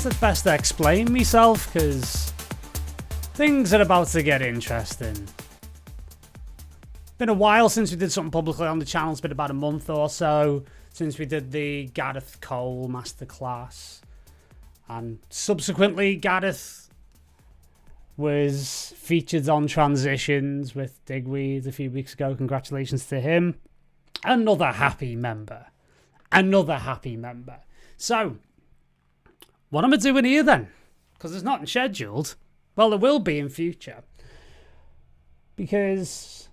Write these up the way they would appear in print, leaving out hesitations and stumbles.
It's best to explain myself because things are about to get interesting. Been a while since we did something publicly on the channel. It's been about a month or so since we did the Gareth Cole masterclass, and subsequently Gareth was featured on Transitions with Digweed a few weeks ago. Congratulations to him. Another happy member. So what am I doing here then? Because there's nothing scheduled. Well, there will be in future. Because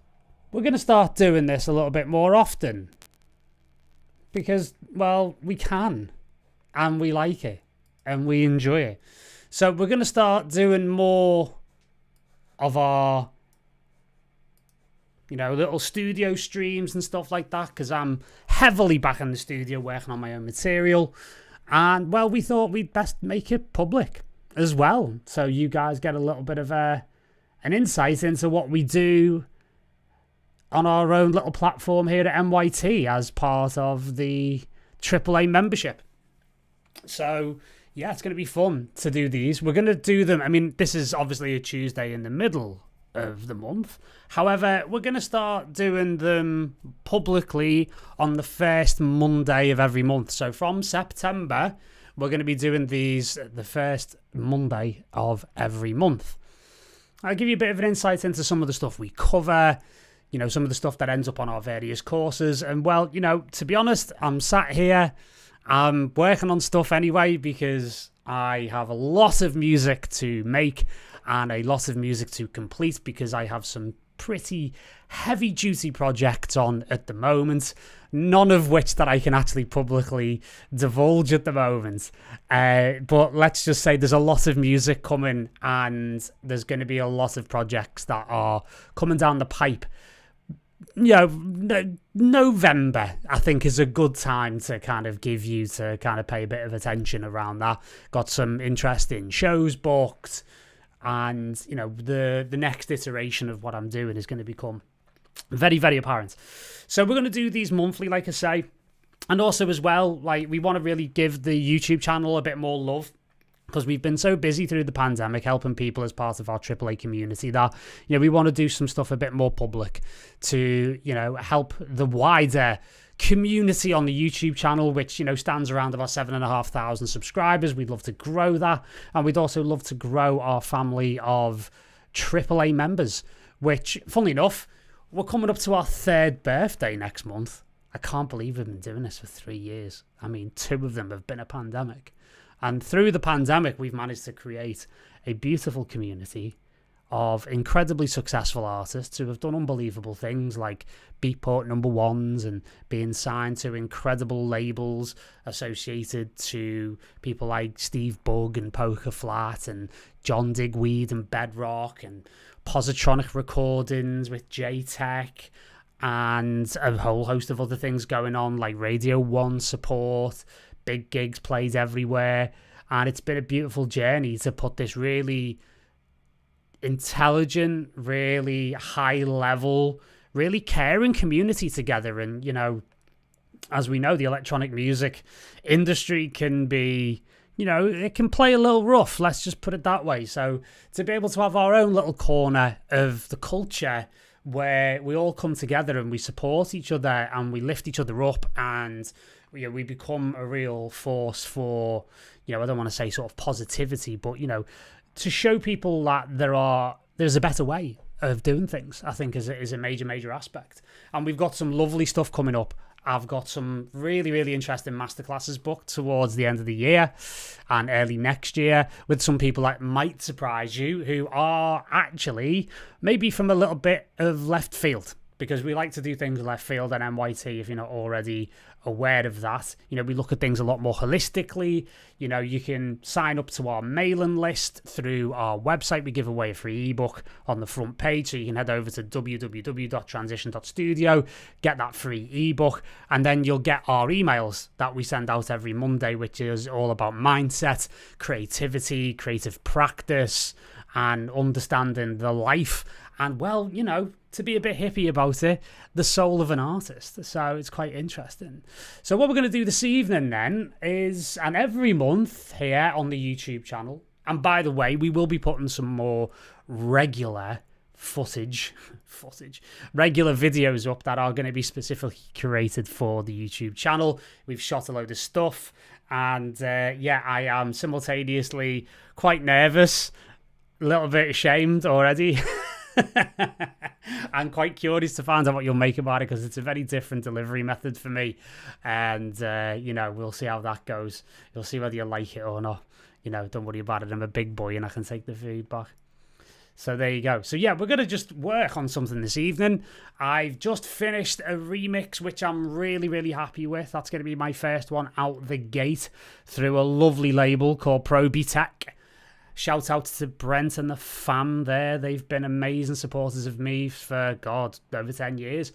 we're going to start doing this a little bit more often. Because, well, we can. And we like it. And we enjoy it. So we're going to start doing more of our, little studio streams and stuff like that. Because I'm heavily back in the studio working on my own material. And, well, we thought we'd best make it public as well. So you guys get a little bit of an insight into what we do on our own little platform here at MYT as part of the AAA membership. So, yeah, it's going to be fun to do these. We're going to do them. I mean, this is obviously a Tuesday in the middle of the month. However, we're going to start doing them publicly on the first Monday of every month. So from September, we're going to be doing these the first Monday of every month. I'll give you a bit of an insight into some of the stuff we cover, some of the stuff that ends up on our various courses. And, well, to be honest, I'm sat here, I'm working on stuff anyway because I have a lot of music to make and a lot of music to complete because I have some pretty heavy-duty projects on at the moment, none of which that I can actually publicly divulge at the moment. But let's just say there's a lot of music coming and there's going to be a lot of projects that are coming down the pipe. November, I think, is a good time to kind of give you to kind of pay a bit of attention around that. Got some interesting shows booked. And, the next iteration of what I'm doing is going to become very, very apparent. So we're going to do these monthly, like I say. And also as well, we want to really give the YouTube channel a bit more love. Because we've been so busy through the pandemic helping people as part of our AAA community that, we want to do some stuff a bit more public to, help the wider community on the YouTube channel, which, stands around about 7,500 subscribers. We'd love to grow that. And we'd also love to grow our family of AAA members, which, funnily enough, we're coming up to our 3rd birthday next month. I can't believe we've been doing this for 3 years. I mean, 2 of them have been a pandemic. And through the pandemic, we've managed to create a beautiful community of incredibly successful artists who have done unbelievable things like Beatport #1s and being signed to incredible labels associated to people like Steve Bug and Poker Flat and John Digweed and Bedrock and Positronic Recordings with J-Tech and a whole host of other things going on like Radio 1 support, big gigs played everywhere. And it's been a beautiful journey to put this really intelligent, really high level, really caring community together. And, you know, as we know, the electronic music industry can be, you know, it can play a little rough, let's just put it that way. So to be able to have our own little corner of the culture where we all come together and we support each other and we lift each other up and, you know, we become a real force for, you know, I don't want to say sort of positivity, but, you know, to show people that there's a better way of doing things, I think is a major aspect. And we've got some lovely stuff coming up. I've got some really interesting masterclasses booked towards the end of the year and early next year with some people that might surprise you who are actually maybe from a little bit of left field, because we like to do things left field at MYT if you're not already aware of that. You know, we look at things a lot more holistically. You know, you can sign up to our mailing list through our website. We give away a free ebook on the front page, so you can head over to www.transition.studio, get that free ebook, and then you'll get our emails that we send out every Monday, which is all about mindset, creativity, creative practice, and understanding the life and, well, you know, to be a bit hippie about it, the soul of an artist. So it's quite interesting. So what we're going to do this evening then is, and every month here on the YouTube channel, and by the way, we will be putting some more regular regular videos up that are going to be specifically curated for the YouTube channel. We've shot a load of stuff, and yeah, I am simultaneously quite nervous, a little bit ashamed already. I'm quite curious to find out what you'll make about it, because it's a very different delivery method for me, and you know, we'll see how that goes. You'll see whether you like it or not. You know, don't worry about it, I'm a big boy and I can take the feedback. So there you go. So yeah, we're going to just work on something this evening. I've just finished a remix, which I'm really happy with. That's going to be my first one out the gate through a lovely label called Probitech. Shout out to Brent and the fam there. They've been amazing supporters of me for, God, over 10 years.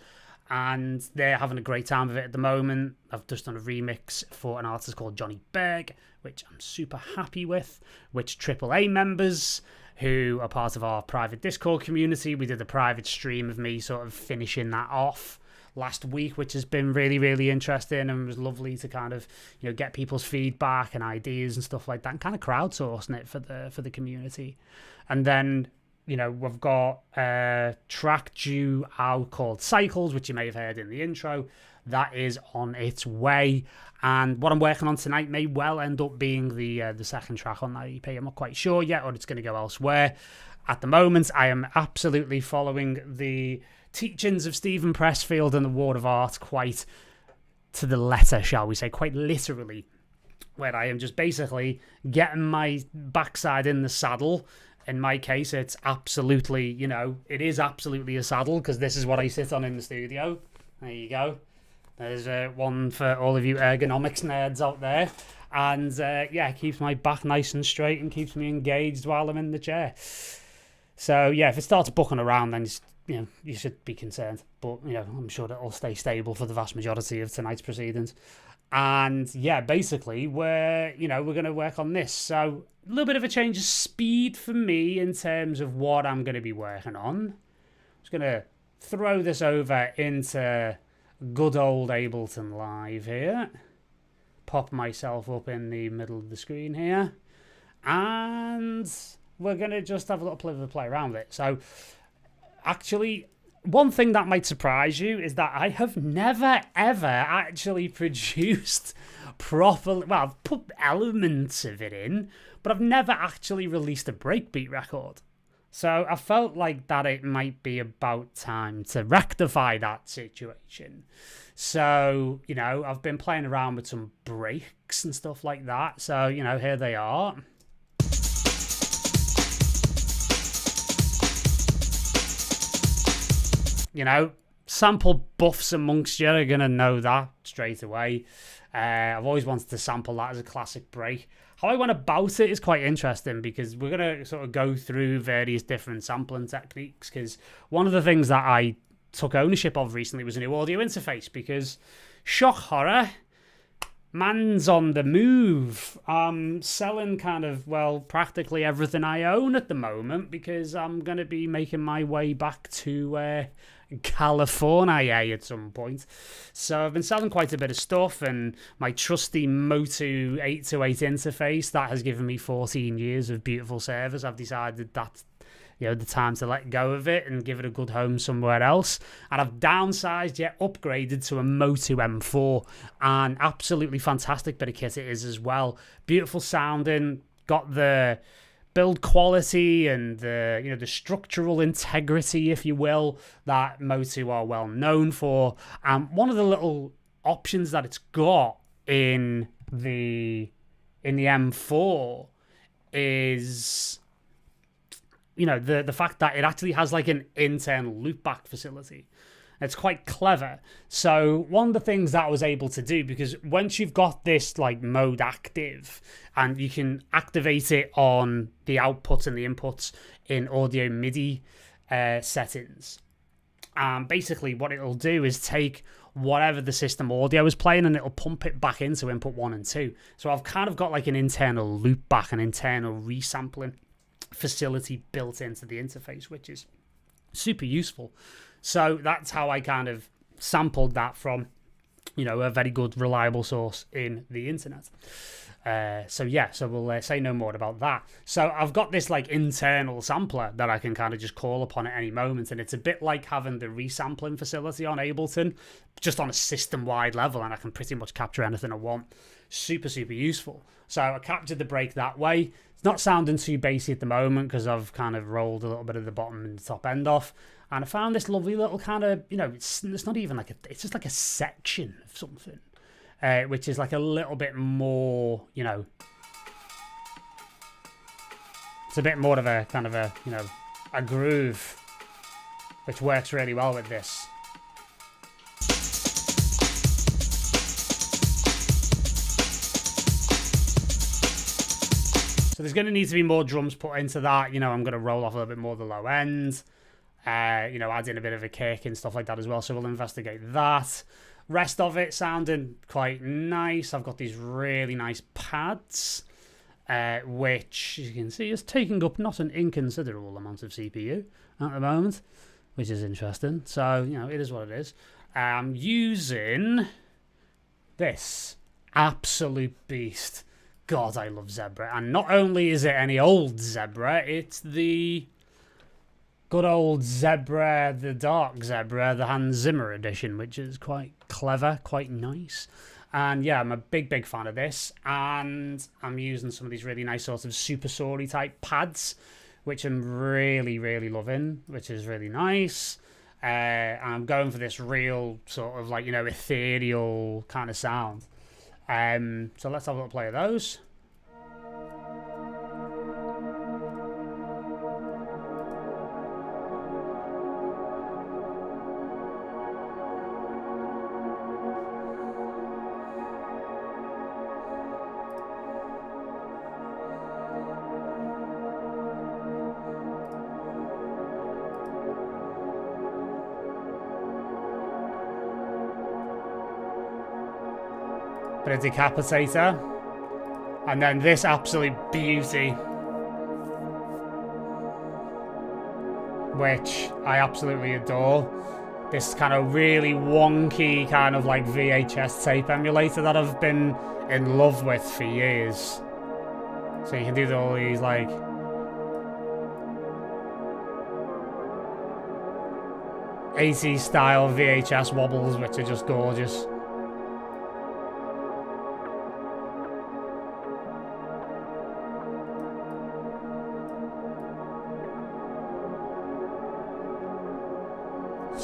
And they're having a great time of it at the moment. I've just done a remix for an artist called Johnny Berg, which I'm super happy with, which AAA members who are part of our private Discord community. We did a private stream of me sort of finishing that off last week, which has been really interesting, and it was lovely to kind of, you know, get people's feedback and ideas and stuff like that, and kind of crowdsourcing it for the community. And then, you know, we've got a track due out called Cycles, which you may have heard in the intro. That is on its way, and what I'm working on tonight may well end up being the second track on that EP. I'm not quite sure yet, or it's going to go elsewhere. At the moment, I am absolutely following the teachings of Stephen Pressfield and the Word of Art quite to the letter, shall we say, quite literally, where I am just basically getting my backside in the saddle. In my case, it's absolutely, you know, it is absolutely a saddle, because this is what I sit on in the studio. There you go. There's one for all of you ergonomics nerds out there. And yeah, it keeps my back nice and straight and keeps me engaged while I'm in the chair. So yeah, if it starts bucking around, then you know, you should be concerned. But, you know, I'm sure it'll stay stable for the vast majority of tonight's proceedings. And yeah, basically, we're going to work on this. So a little bit of a change of speed for me in terms of what I'm going to be working on. I'm just going to throw this over into good old Ableton Live here. Pop myself up in the middle of the screen here. And we're going to just have a little play around with it. So actually, one thing that might surprise you is that I have never, ever actually produced properly. Well, I've put elements of it in, but I've never actually released a breakbeat record. So I felt like that it might be about time to rectify that situation. So, I've been playing around with some breaks and stuff like that. So, here they are. Sample buffs amongst you are going to know that straight away. I've always wanted to sample that as a classic break. How I went about it is quite interesting because we're going to sort of go through various different sampling techniques, because one of the things that I took ownership of recently was a new audio interface, because shock horror, man's on the move. I'm selling practically everything I own at the moment, because I'm going to be making my way back to California at some point. So I've been selling quite a bit of stuff, and my trusty Motu 828 interface that has given me 14 years of beautiful service, I've decided that the time to let go of it and give it a good home somewhere else. And I've downsized yet upgraded to a Motu M4, and absolutely fantastic bit of kit it is as well. Beautiful sounding, got the build quality and the structural integrity, if you will, that Motu are well known for. One of the little options that it's got in the M4 is the fact that it actually has like an internal loopback facility. It's quite clever. So one of the things that I was able to do, because once you've got this like mode active, and you can activate it on the outputs and the inputs in audio MIDI settings, basically what it'll do is take whatever the system audio is playing and it'll pump it back into input 1 and 2. So I've kind of got like an internal loopback, an internal resampling facility built into the interface, which is super useful. So that's how I kind of sampled that from, a very good, reliable source in the internet. So we'll say no more about that. So I've got this like internal sampler that I can kind of just call upon at any moment, and it's a bit like having the resampling facility on Ableton, just on a system-wide level, and I can pretty much capture anything I want. Super, super useful. So I captured the break that way. It's not sounding too bassy at the moment because I've kind of rolled a little bit of the bottom and the top end off. And I found this lovely little kind of, it's not even like it's just like a section of something, which is like a little bit more, it's a bit more of a kind of a, a groove, which works really well with this. So there's going to need to be more drums put into that. I'm going to roll off a little bit more of the low end. Add in a bit of a kick and stuff like that as well. So we'll investigate that. Rest of it sounding quite nice. I've got these really nice pads, which you can see is taking up not an inconsiderable amount of CPU at the moment, which is interesting. So, it is what it is. I'm using this absolute beast. God, I love Zebra. And not only is it any old Zebra, it's the good old Zebra, the dark Zebra, the Hans Zimmer edition, which is quite clever, quite nice. And yeah, I'm a big, big fan of this. And I'm using some of these really nice sort of Super Sorry type pads, which I'm really, really loving, which is really nice. And I'm going for this real sort of like, ethereal kind of sound. So let's have a little play of those. Bit of decapitator, and then this absolute beauty, which I absolutely adore. This kind of really wonky kind of like VHS tape emulator that I've been in love with for years. So you can do all these like '80s style VHS wobbles, which are just gorgeous.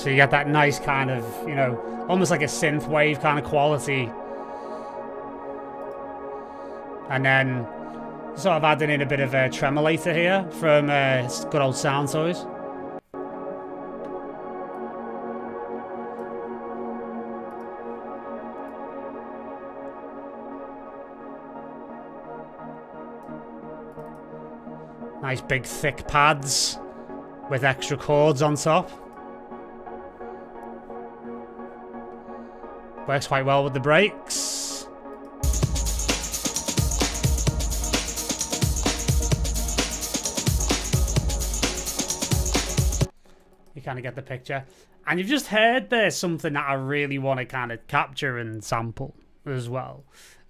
So you get that nice kind of, you know, almost like a synth wave kind of quality. And then sort of adding in a bit of a tremolator here from good old Sound Toys. Nice big thick pads with extra chords on top. Works quite well with the breaks. You kind of get the picture. And you've just heard there's something that I really want to kind of capture and sample as well.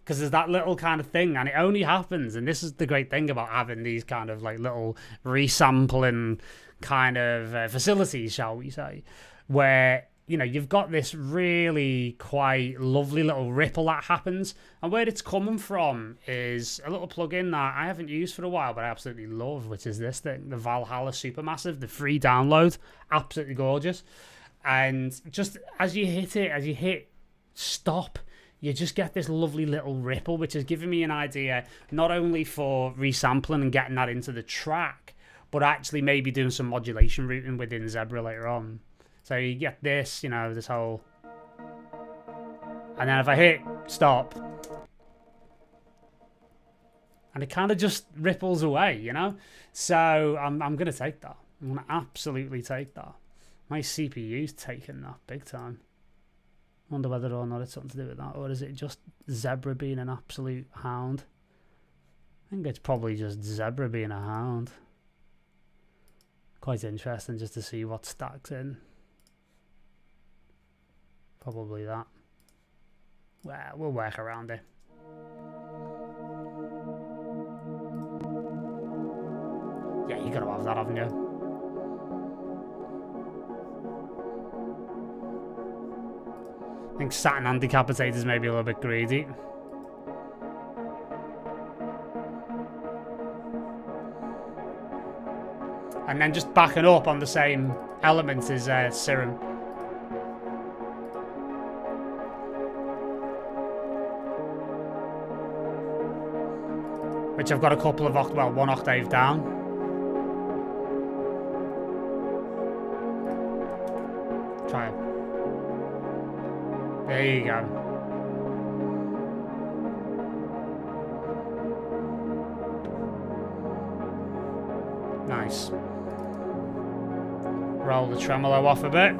Because there's that little kind of thing, and it only happens, and this is the great thing about having these kind of like little resampling kind of facilities, shall we say, where, you know, you've got this really quite lovely little ripple that happens, and where it's coming from is a little plugin that I haven't used for a while, but I absolutely love, which is this thing, the Valhalla Supermassive, the free download, absolutely gorgeous. And just as you hit stop, you just get this lovely little ripple, which has given me an idea not only for resampling and getting that into the track, but actually maybe doing some modulation routing within Zebra later on. So you get this, you know, this whole... And then if I hit stop, and it kind of just ripples away, you know? So I'm going to take that. I'm going to absolutely take that. My CPU's taking that big time. Wonder whether or not it's something to do with that, or is it just Zebra being an absolute hound? I think it's probably just Zebra being a hound. Quite interesting just to see what stacks in. Probably that. Well, we'll work around it. Yeah, you gotta have that, haven't you? I think Saturn and Decapitators may be a little bit greedy. And then just backing up on the same elements is Serum. Which I've got a couple of, well, one octave down. Try it. There you go. Nice. Roll the tremolo off a bit.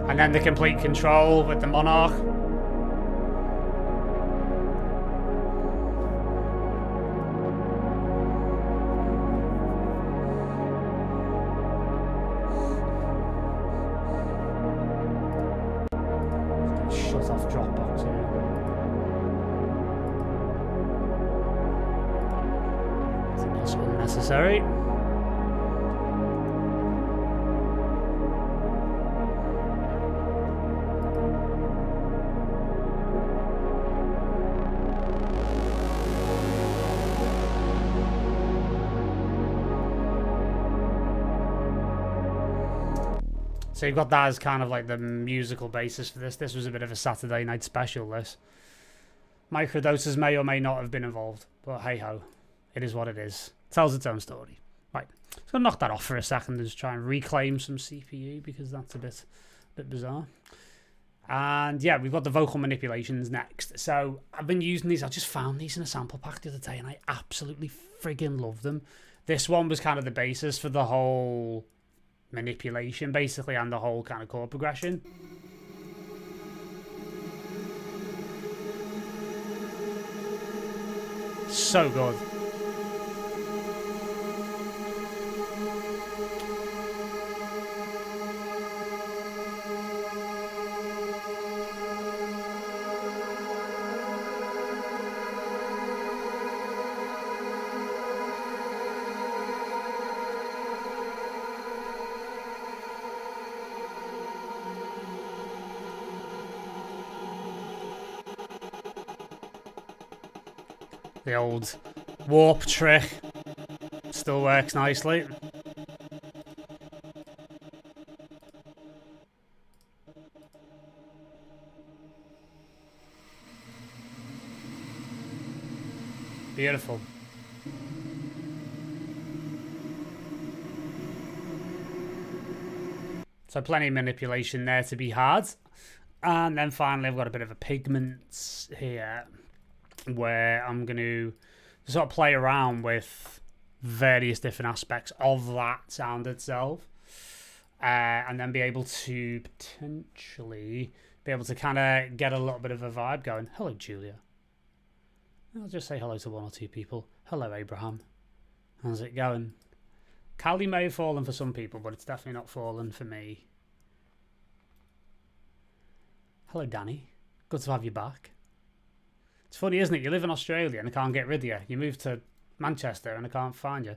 And then the complete control with the Monarch. Shut off Dropbox here. I think that's unnecessary. So you've got that as kind of like the musical basis for this. This was a bit of a Saturday night special, this. Microdoses may or may not have been involved, but hey-ho. It is what it is. It tells its own story. Right, so I'm going to knock that off for a second and just try and reclaim some CPU because that's a bit bizarre. And yeah, we've got the vocal manipulations next. So I've been using these. I just found these in a sample pack the other day and I absolutely friggin' love them. This one was kind of the basis for the whole manipulation basically and the whole kind of chord progression. So good. The old warp trick still works nicely. Beautiful. So plenty of manipulation there to be had. And then finally I've got a bit of a pigments here where I'm going to sort of play around with various different aspects of that sound itself. And then be able to potentially be able to kind of get a little bit of a vibe going. Hello, Julia. I'll just say hello to one or two people. Hello, Abraham. How's it going? Cali may have fallen for some people, but it's definitely not fallen for me. Hello, Danny. Good to have you back. It's funny, isn't it? You live in Australia and I can't get rid of you. You move to Manchester and I can't find you.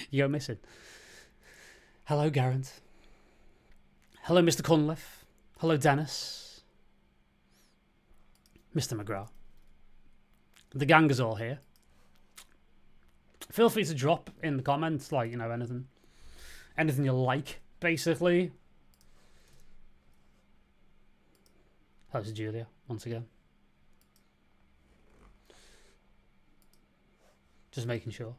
You go missing. Hello, Garant. Hello, Mr. Cunliffe. Hello, Dennis. Mr. McGrath. The gang is all here. Feel free to drop in the comments, like, you know, anything you like, basically. Hello to Julia, once again. Just making sure.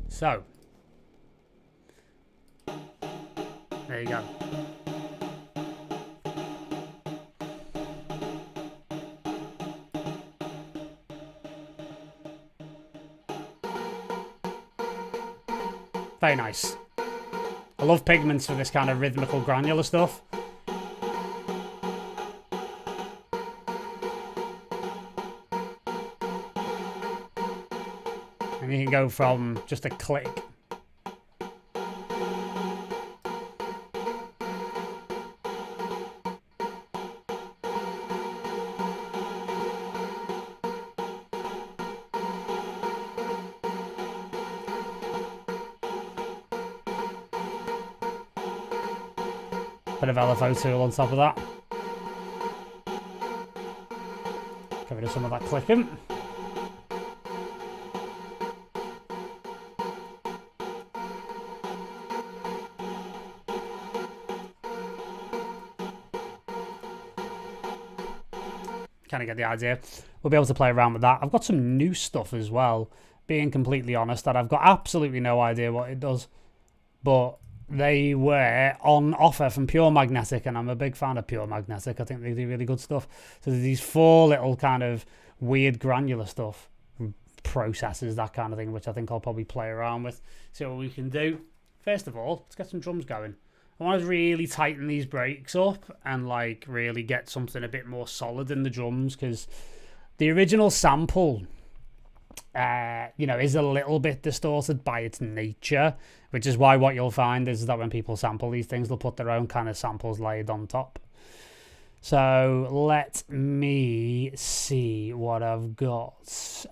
So. There you go. Very nice. I love pigments for this kind of rhythmical granular stuff. And you can go from just a click. Bit of LFO tool on top of that. Get rid of some of that clicking. Kind of get the idea. We'll be able to play around with that. I've got some new stuff as well, being completely honest, that I've got absolutely no idea what it does. But they were on offer from Pure Magnetic, and I'm a big fan of Pure Magnetic. I think they do really good stuff. So there's these 4 little kind of weird granular stuff, processes, that kind of thing, which I think I'll probably play around with, see what we can do. First of all, let's get some drums going. I want to really tighten these breaks up and like really get something a bit more solid in the drums, because the original sample, you know, is a little bit distorted by its nature, which is why what you'll find is that when people sample these things, they'll put their own kind of samples layered on top. So let me see what I've got.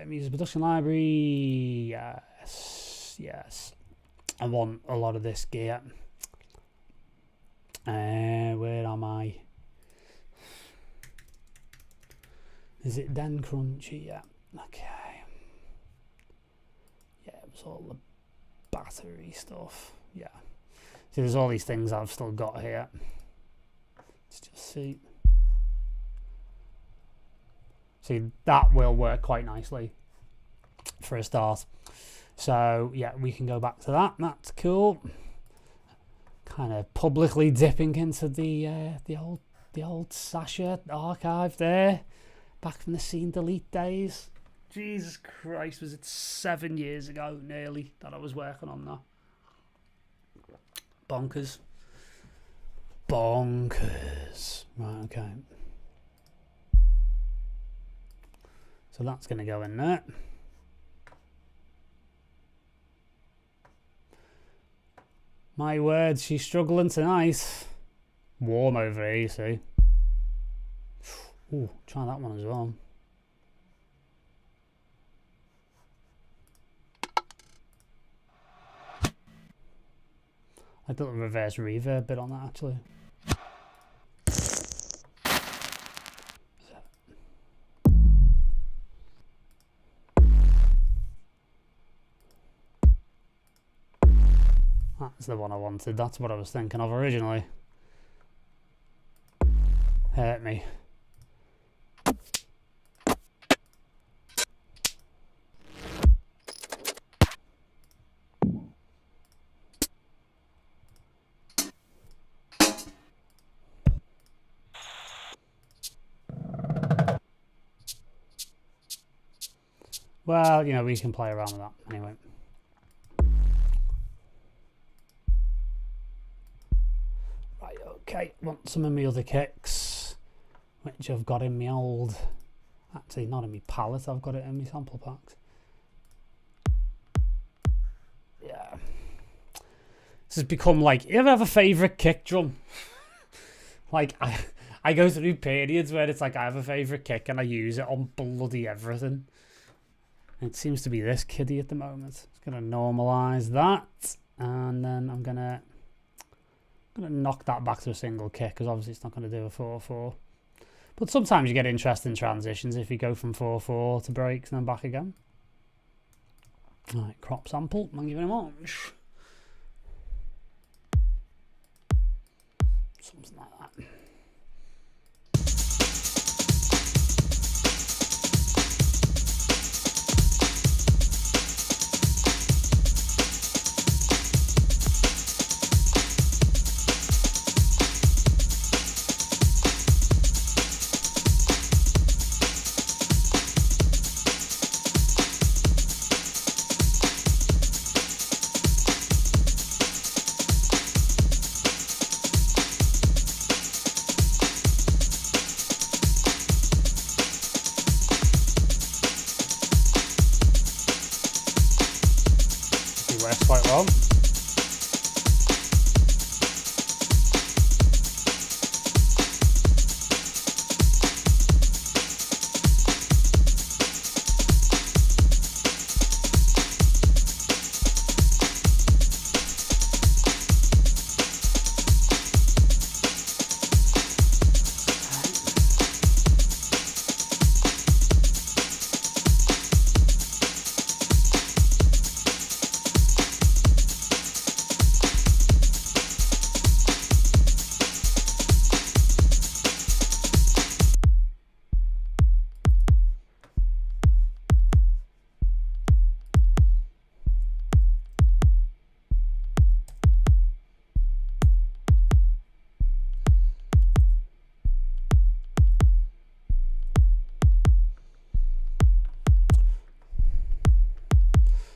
Music production library. Yes. I want a lot of this gear. Where am I? Is it Den Crunchy? Yeah. Okay. Yeah, it was all the battery stuff. Yeah. See, there's all these things I've still got here. Let's just see. See, that will work quite nicely for a start. So, yeah, we can go back to that. That's cool. Kind of publicly dipping into the old Sasha archive there. Back from the Scene Delete days. Jesus Christ, was it 7 years ago, nearly, that I was working on that. Bonkers. Bonkers. Right, okay. So that's going to go in there. My word, she's struggling tonight. Warm over here, you see. Ooh, try that one as well. I got a reverse reverb bit on that actually. That's the one I wanted. That's what I was thinking of originally. Hurt me. Well, you know, we can play around with that anyway. Right, okay. Want some of my other kicks, which I've got in my old... Actually, not in my palette, I've got it in my sample packs. Yeah. This has become like... You ever have a favourite kick drum? Like, I go through periods where it's like I have a favourite kick and I use it on bloody everything. It seems to be this kiddie at the moment. It's going to normalise that. And then I'm going to knock that back to a single kick, because obviously it's not going to do a 4/4. But sometimes you get interesting transitions if you go from 4/4 to breaks and then back again. Alright, crop sample. Thank you very much. Something like that. Works quite well.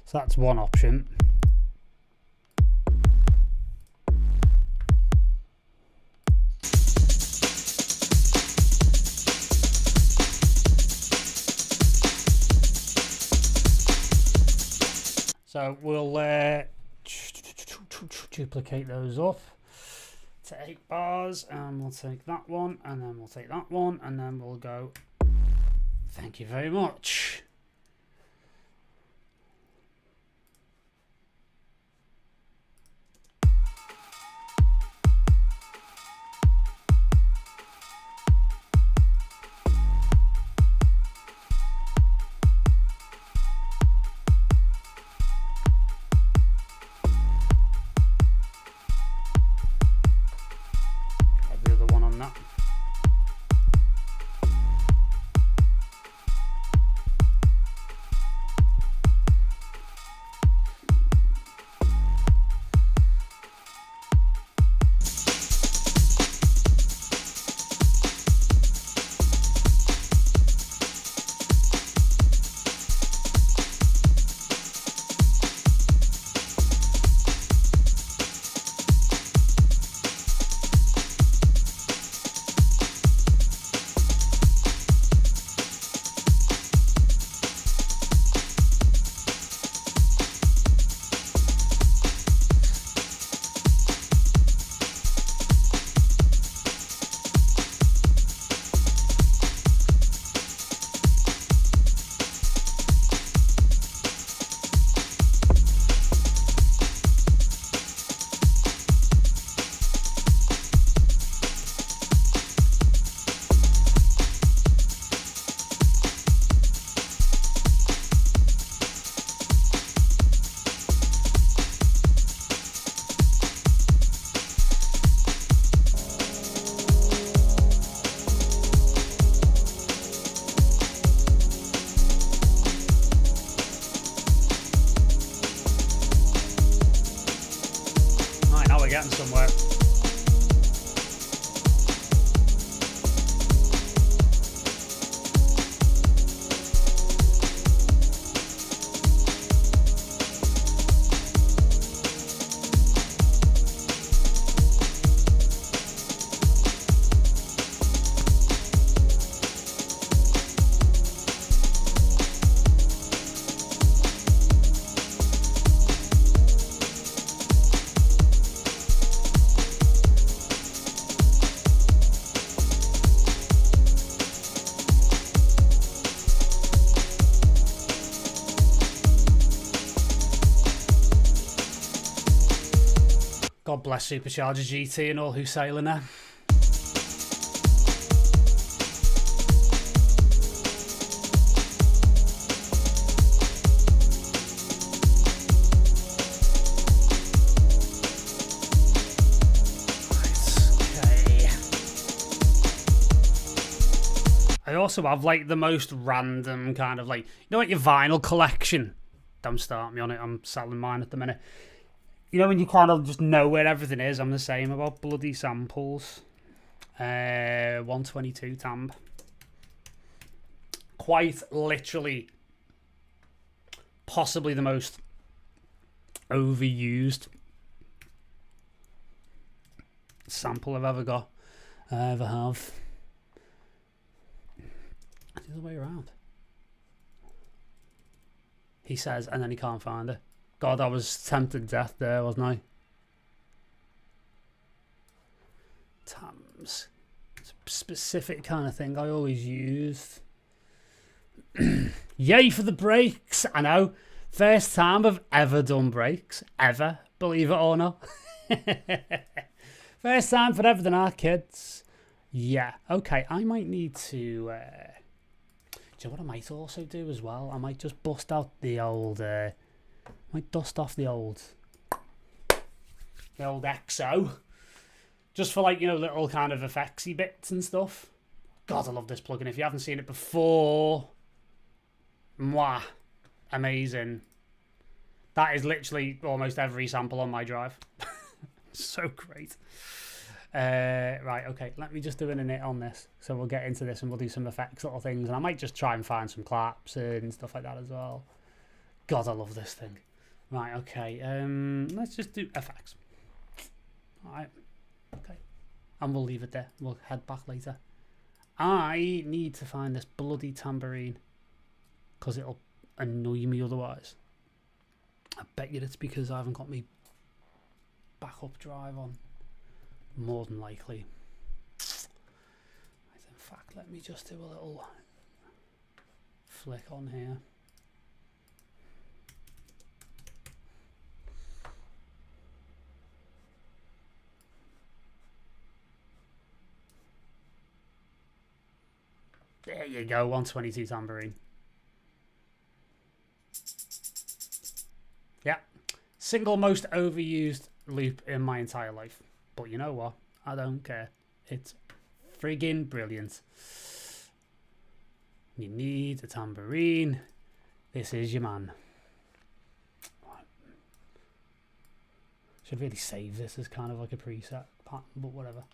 So that's one option. So we'll duplicate those up to 8 bars, and we'll take that one, and then we'll take that one, and then we'll go, thank you very much. we're getting somewhere. God bless Supercharger GT and all who sail in there. I also have like the most random kind of like, you know, like your vinyl collection. Don't start me on it. I'm selling mine at the minute. You know when you kind of just know where everything is? I'm the same about bloody samples. 122 timbre. Quite literally, possibly the most overused sample I've ever got. I ever have. The other way around. He says, and then he can't find it. God, I was tempted death there, wasn't I? Tams. It's a specific kind of thing I always used. Yay for the brakes. I know. First time I've ever done brakes. Ever. Believe it or not. First time for everything, our kids. Yeah. Okay, I might need to... do you know what I might also do as well? I might just bust out the old... might dust off the old XO, just for like, you know, little kind of effectsy bits and stuff. God, I love this plugin. If you haven't seen it before, mwah, amazing. That is literally almost every sample on my drive. So great. Right, okay, let me just do an init on this. So we'll get into this and we'll do some effects little things, and I might just try and find some claps and stuff like that as well. God, I love this thing. Right, okay, let's just do FX. Alright, okay. And we'll leave it there. We'll head back later. I need to find this bloody tambourine, because it'll annoy me otherwise. I bet you it's because I haven't got my backup drive on. More than likely. In fact, let me just do a little flick on here. There you go, 122 tambourine. Yeah, single most overused loop in my entire life. But you know what? I don't care. It's friggin' brilliant. You need a tambourine. This is your man. Should really save this as kind of like a preset pattern, but whatever.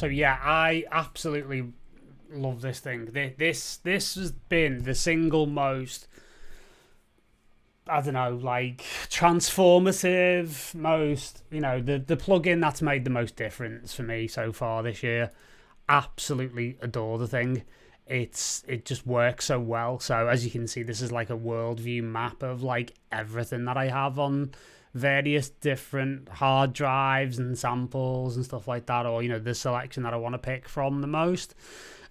So yeah, I absolutely love this thing. This has been the single most, I don't know, like transformative, most, you know, the plugin that's made the most difference for me so far this year. Absolutely adore the thing. It just works so well. So as you can see, this is like a worldview map of like everything that I have on various different hard drives and samples and stuff like that, or, you know, the selection that I want to pick from the most,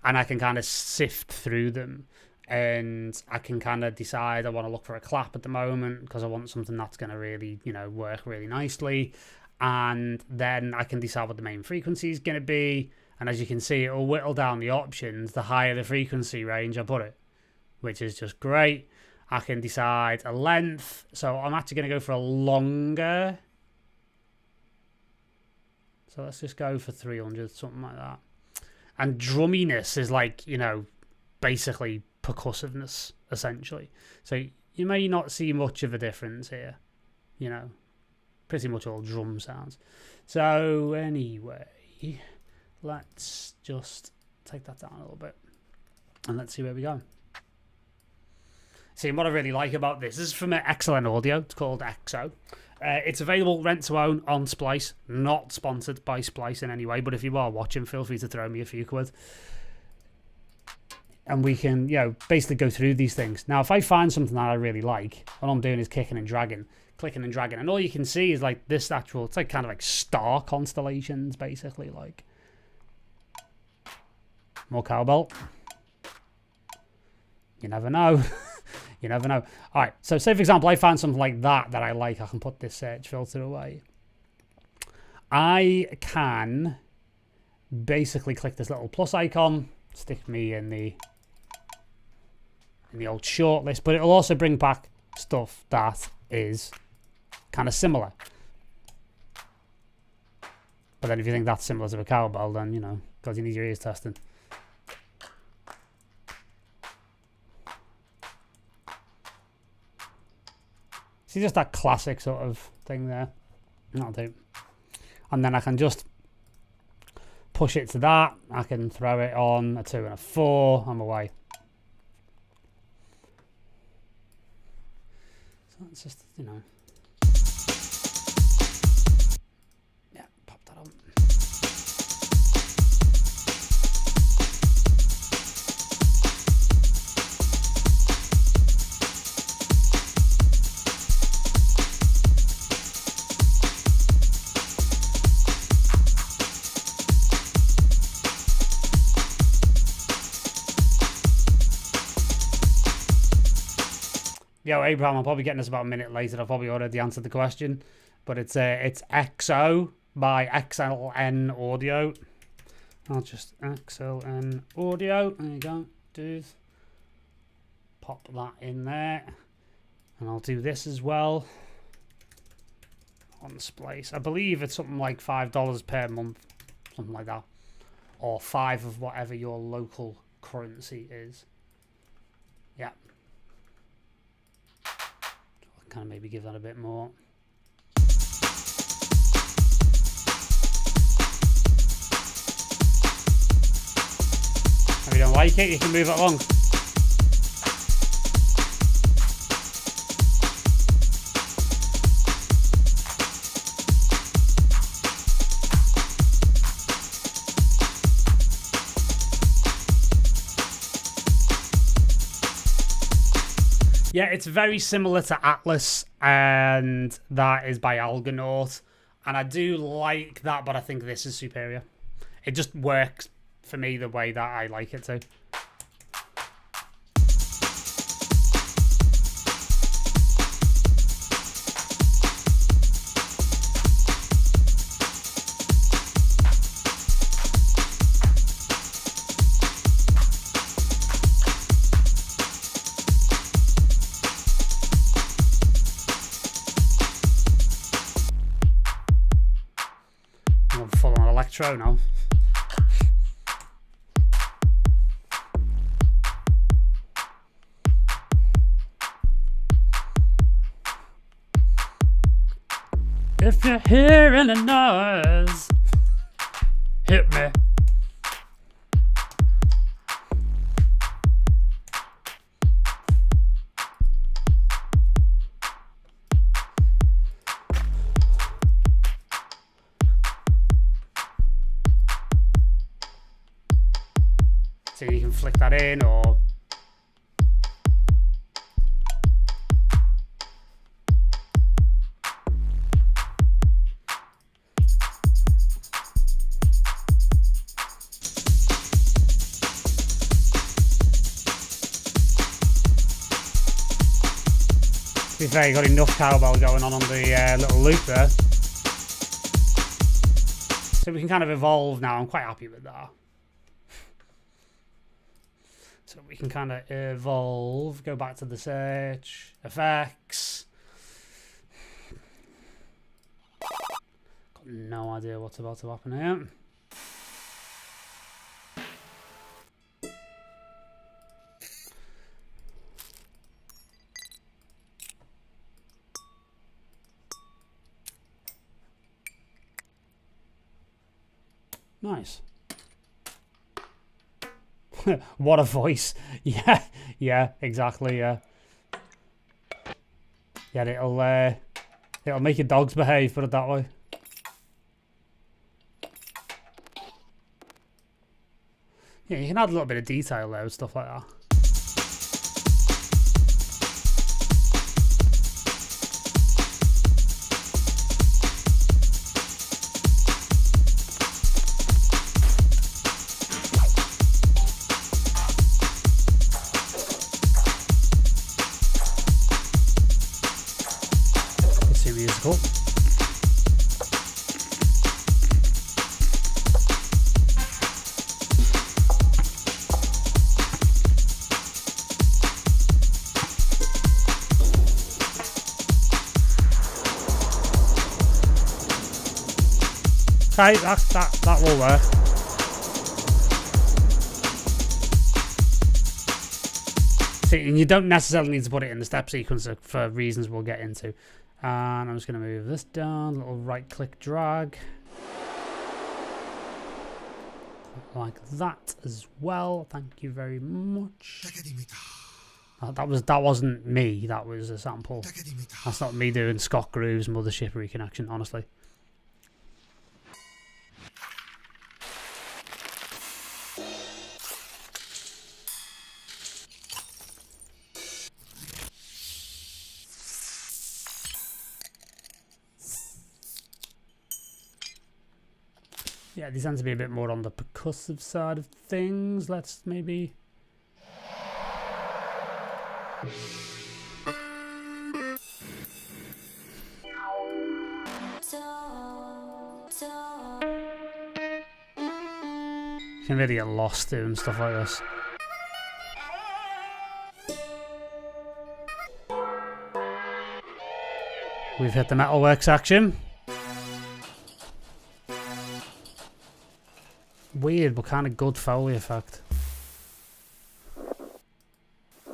and I can kind of sift through them, and I can kind of decide I want to look for a clap at the moment because I want something that's going to really, you know, work really nicely, and then I can decide what the main frequency is going to be, and as you can see, it'll whittle down the options the higher the frequency range I put it, which is just great. I can decide a length, so I'm actually going to go for a longer. So let's just go for 300, something like that. And drumminess is like, you know, basically percussiveness, essentially. So you may not see much of a difference here, you know, pretty much all drum sounds. So anyway, let's just take that down a little bit and let's see where we go. See, what I really like about this is from Excellent Audio. It's called XO. It's available rent to own on Splice. Not sponsored by Splice in any way, but if you are watching, feel free to throw me a few quid. And we can, you know, basically go through these things. Now, if I find something that I really like, all I'm doing is clicking and dragging. And all you can see is like this actual, it's like kind of like star constellations, basically. Like more cowbell. You never know. You never know. All right, so say, for example, I found something like that I like. I can put this search filter away. I can basically click this little plus icon, stick me in the old shortlist, but it'll also bring back stuff that is kind of similar. But then if you think that's similar to a cowbell, then, you know, because you need your ears testing. See, just that classic sort of thing there. That'll do. And then I can just push it to that. I can throw it on a 2 and a 4. I'm away. So that's just, you know. Yeah, pop that on. Yo, Abraham, I'm probably getting this about a minute later. I've probably already answered the question. But it's XO by XLN Audio. I'll just XLN Audio. There you go. Dude. Pop that in there. And I'll do this as well. On Splice. I believe it's something like $5 per month. Something like that. Or 5 of whatever your local currency is. Yeah. Kind of maybe give that a bit more. If you don't like it, you can move it along. Yeah, it's very similar to Atlas, and that is by Algonaut. And I do like that, but I think this is superior. It just works for me the way that I like it to. Full on electro now. If you're hearing a noise, hit me. So you can flick that in, or to be fair, you got enough cowbell going on the little loop there. So we can kind of evolve now. I'm quite happy with that. So we can kind of evolve, go back to the search, effects. Got no idea what's about to happen here. Nice. What a voice. Yeah, exactly, yeah. Yeah, it'll make your dogs behave, put it that way. Yeah, you can add a little bit of detail there and stuff like that. Musical. Okay, that will work. See, and you don't necessarily need to put it in the step sequence for reasons we'll get into. And I'm just going to move this down, a little right click drag. Like that as well. Thank you very much. That wasn't me, that was a sample. That's not me doing Scott Groove's Mothership Reconnection, honestly. Yeah, these tend to be a bit more on the percussive side of things. Let's maybe... You can really get lost doing stuff like this. We've hit the metalwork section. Weird, but kind of good Foley effect. I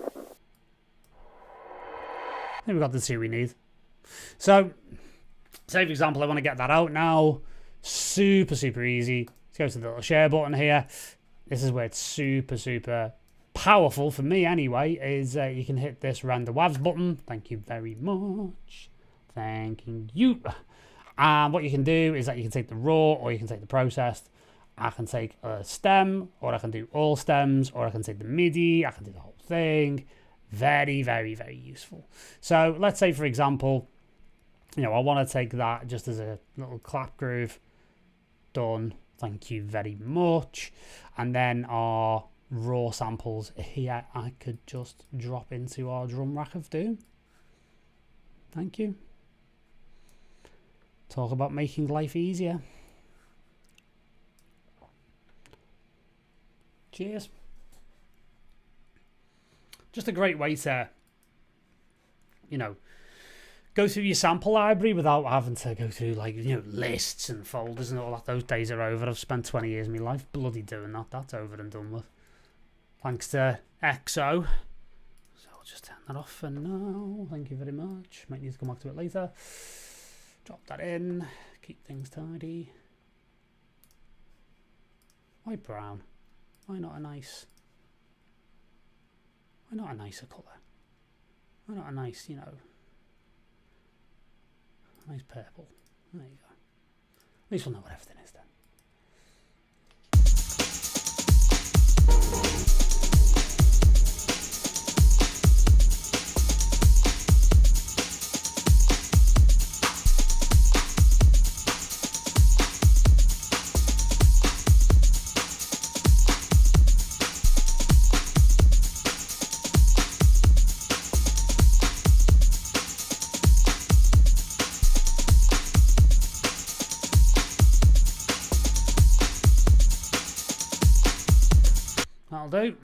think we got the two we need. So, say for example, I want to get that out now. Super easy. Let's go to the little share button here. This is where it's super powerful for me anyway, is you can hit this render wavs button. Thank you very much. Thanking you. And what you can do is that you can take the raw or you can take the processed. I can take a stem, or I can do all stems, or I can take the MIDI, I can do the whole thing. Very useful. So let's say, for example, you know, I want to take that just as a little clap groove. Done. Thank you very much. And then our raw samples here, I could just drop into our drum rack of doom. Thank you. Talk about making life easier. Cheers. Just a great way to, you know, go through your sample library without having to go through, like, you know, lists and folders and all that. Those days are over. I've spent 20 years of my life bloody doing that. That's over and done with. Thanks to EXO. So I'll just turn that off for now. Thank you very much. Might need to come back to it later. Drop that in. Keep things tidy. Why brown? Why not a nicer colour? Why not a nice, you know, nice purple? There you go. At least we'll know what everything is then. That'll do.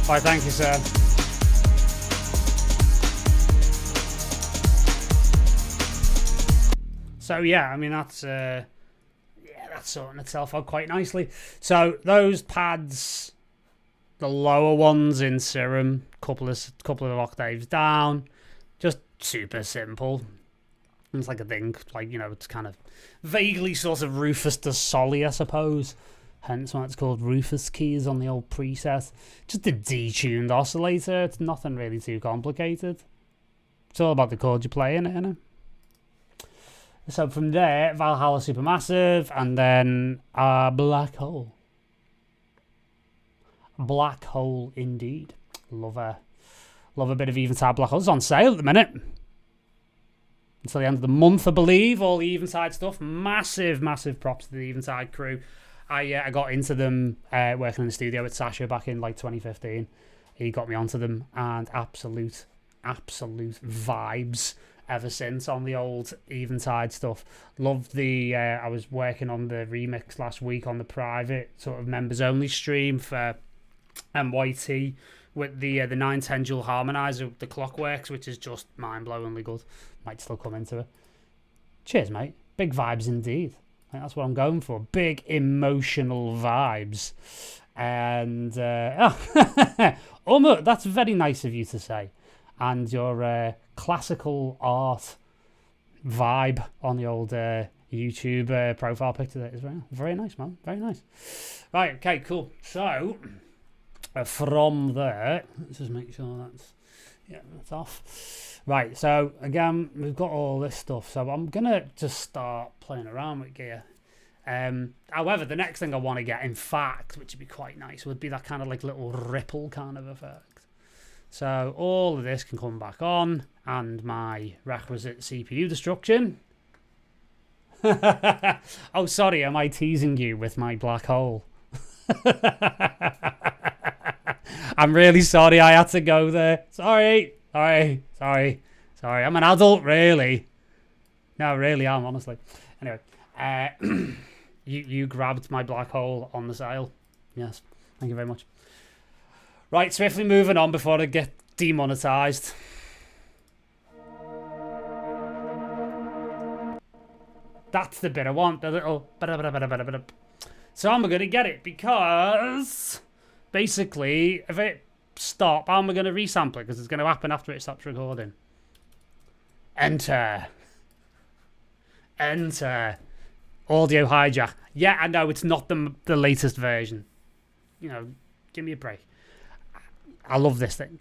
Why, thank you, sir. So yeah, I mean that's sorting itself out quite nicely. So those pads, the lower ones in Serum, couple of octaves down, just super simple. It's like a thing, like, you know, it's kind of vaguely sort of Rufus to Solly, I suppose. Hence why it's called Rufus keys on the old preset. Just a detuned oscillator. It's nothing really too complicated. It's all about the chord you play in it, innit? So from there, Valhalla Supermassive, and then Black Hole. Black Hole indeed. Love a bit of Eventide Black Hole. It's on sale at the minute. Until the end of the month, I believe. All the Eventide stuff. Massive props to the Eventide crew. I got into them working in the studio with Sasha back in like 2015. He got me onto them, and absolute vibes ever since on the old Eventide stuff. Loved the I was working on the remix last week on the private sort of members only stream for MYT with the 910 dual harmonizer, the Clockworks, which is just mind-blowingly good. Might still come into it. Cheers, mate. Big vibes indeed. I think that's what I'm going for. Big emotional vibes. And that's very nice of you to say. And your classical art vibe on the old YouTube profile picture there is very nice, man. Very nice. Right, okay, cool. So from there, let's just make sure that's off. Right, so again, we've got all this stuff, so I'm gonna just start playing around with gear. However, the next thing I want to get, in fact, which would be quite nice, would be that kind of like little ripple kind of effect. So all of this can come back on, and my requisite CPU destruction. Oh, sorry, am I teasing you with my black hole? I'm really sorry I had to go there. Sorry. I'm an adult, really. No, really, I'm, honestly. Anyway, you grabbed my black hole on the sale. Yes, thank you very much. Right, swiftly moving on before I get demonetized. That's the bit I want, the little... So I'm going to get it because... Basically, if it stops, how am I going to resample it? Because it's going to happen after it stops recording. Enter. Audio hijack. Yeah, I know, it's not the latest version. You know, give me a break. I love this thing.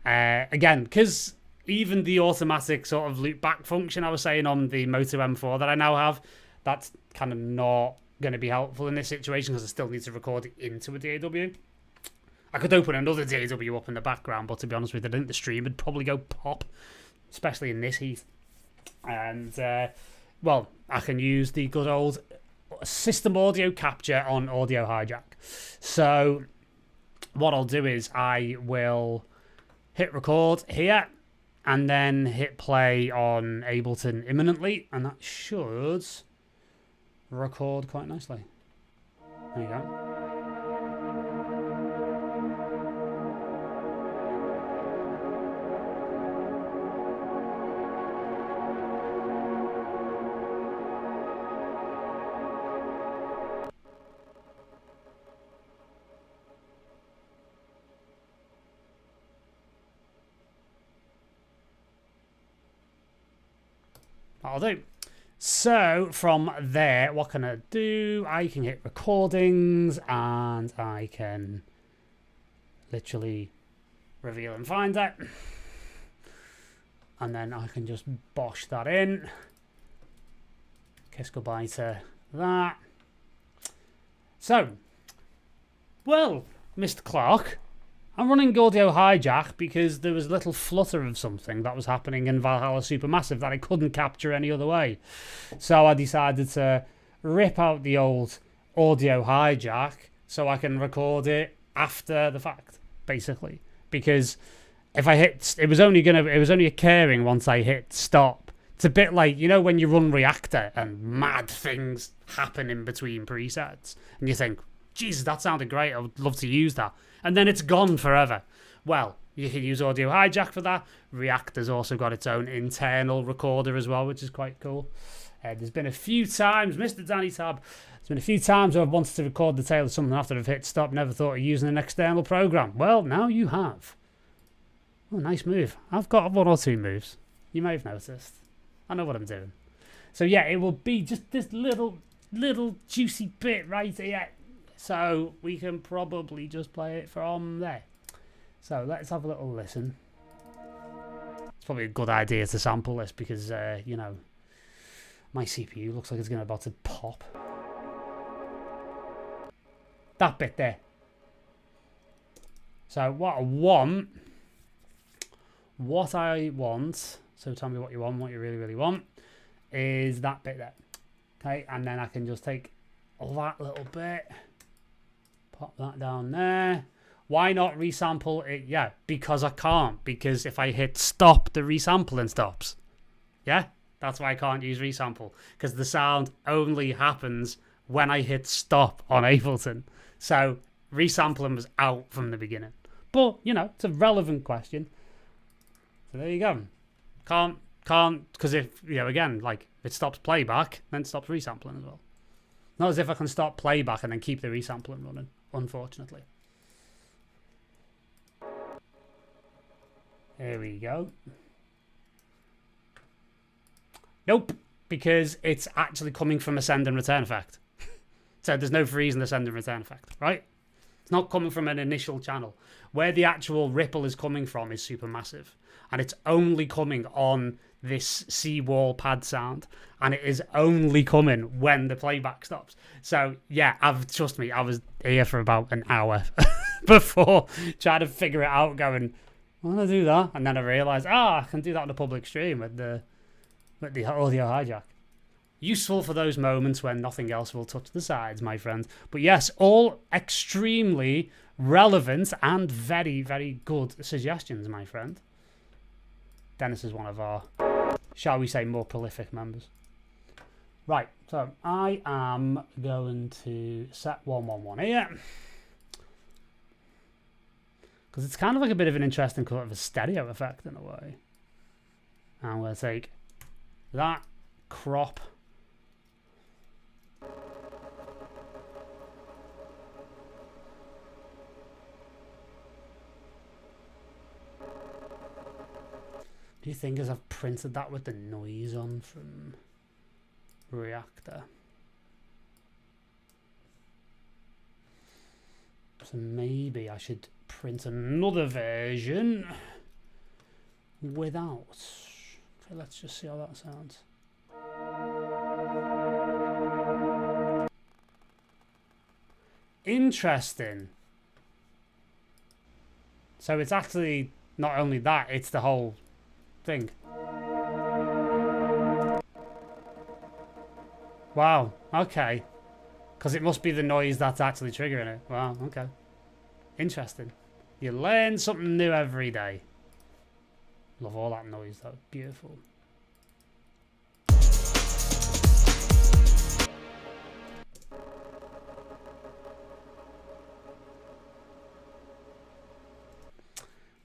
Again, because even the automatic sort of loop back function I was saying on the Moto M4 that I now have, that's kind of not going to be helpful in this situation because I still need to record it into a DAW. I could open another DAW up in the background, but to be honest with you, I think the stream would probably go pop. especially in this heat. And, well, I can use the good old system audio capture on Audio Hijack. So what I'll do is I will hit record here and then hit play on Ableton imminently, and that should record quite nicely. There you go. That'll do. So from there, what can I do? I can hit recordings and I can literally reveal and find it. And then I can just bosh that in. Kiss goodbye to that. So, well, Mr. Clark, I'm running Audio Hijack because there was a little flutter of something that was happening in Valhalla Supermassive that I couldn't capture any other way. So I decided to rip out the old Audio Hijack so I can record it after the fact, basically. Because if I hit, it was only occurring once I hit stop. It's a bit like, you know, when you run Reactor and mad things happen in between presets and you think, Jesus, that sounded great, I would love to use that. And then it's gone forever. Well, you can use Audio Hijack for that. Reactor's also got its own internal recorder as well, which is quite cool. There's been a few times, Mr. Danny Tab, there's been a few times where I've wanted to record the tail of something after I've hit stop, never thought of using an external program. Well, now you have. Oh, nice move. I've got one or two moves. You may have noticed. I know what I'm doing. So yeah, it will be just this little juicy bit right here. So we can probably just play it from there. So let's have a little listen. It's probably a good idea to sample this because, you know, my CPU looks like it's about to pop. That bit there. So what I want, so tell me what you want, what you really, really want, is that bit there. Okay, and then I can just take that little bit, pop that down there. Why not resample it? Yeah, because I can't. Because if I hit stop, the resampling stops. Yeah, that's why I can't use resample. Because the sound only happens when I hit stop on Ableton. So resampling was out from the beginning. But, you know, it's a relevant question. So there you go. Can't, because if, you know, again, like, it stops playback, then it stops resampling as well. Not as if I can stop playback and then keep the resampling running, unfortunately. There we go. Nope, because it's actually coming from a send and return effect. So there's no freeze in the send and return effect, right? It's not coming from an initial channel. Where the actual ripple is coming from is supermassive. And it's only coming on this seawall pad sound. And it is only coming when the playback stops. So, yeah, trust me, I was here for about an hour before trying to figure it out, going, why do I do that? And then I realised, I can do that on a public stream with the Audio Hijack. Useful for those moments when nothing else will touch the sides, my friend. But yes, all extremely relevant and very, very good suggestions, my friend. Dennis is one of our, shall we say, more prolific members. Right, so I am going to set 111 here. Because it's kind of like a bit of an interesting sort of a stereo effect in a way. And I'm going to take that, crop. Do you think as I've printed that with the noise on from Reactor? So maybe I should print another version without. Okay, let's just see how that sounds. Interesting. So it's actually not only that, it's the whole thing. Wow, okay. Because it must be the noise that's actually triggering it. Wow, okay. Interesting. You learn something new every day. Love all that noise though. Beautiful.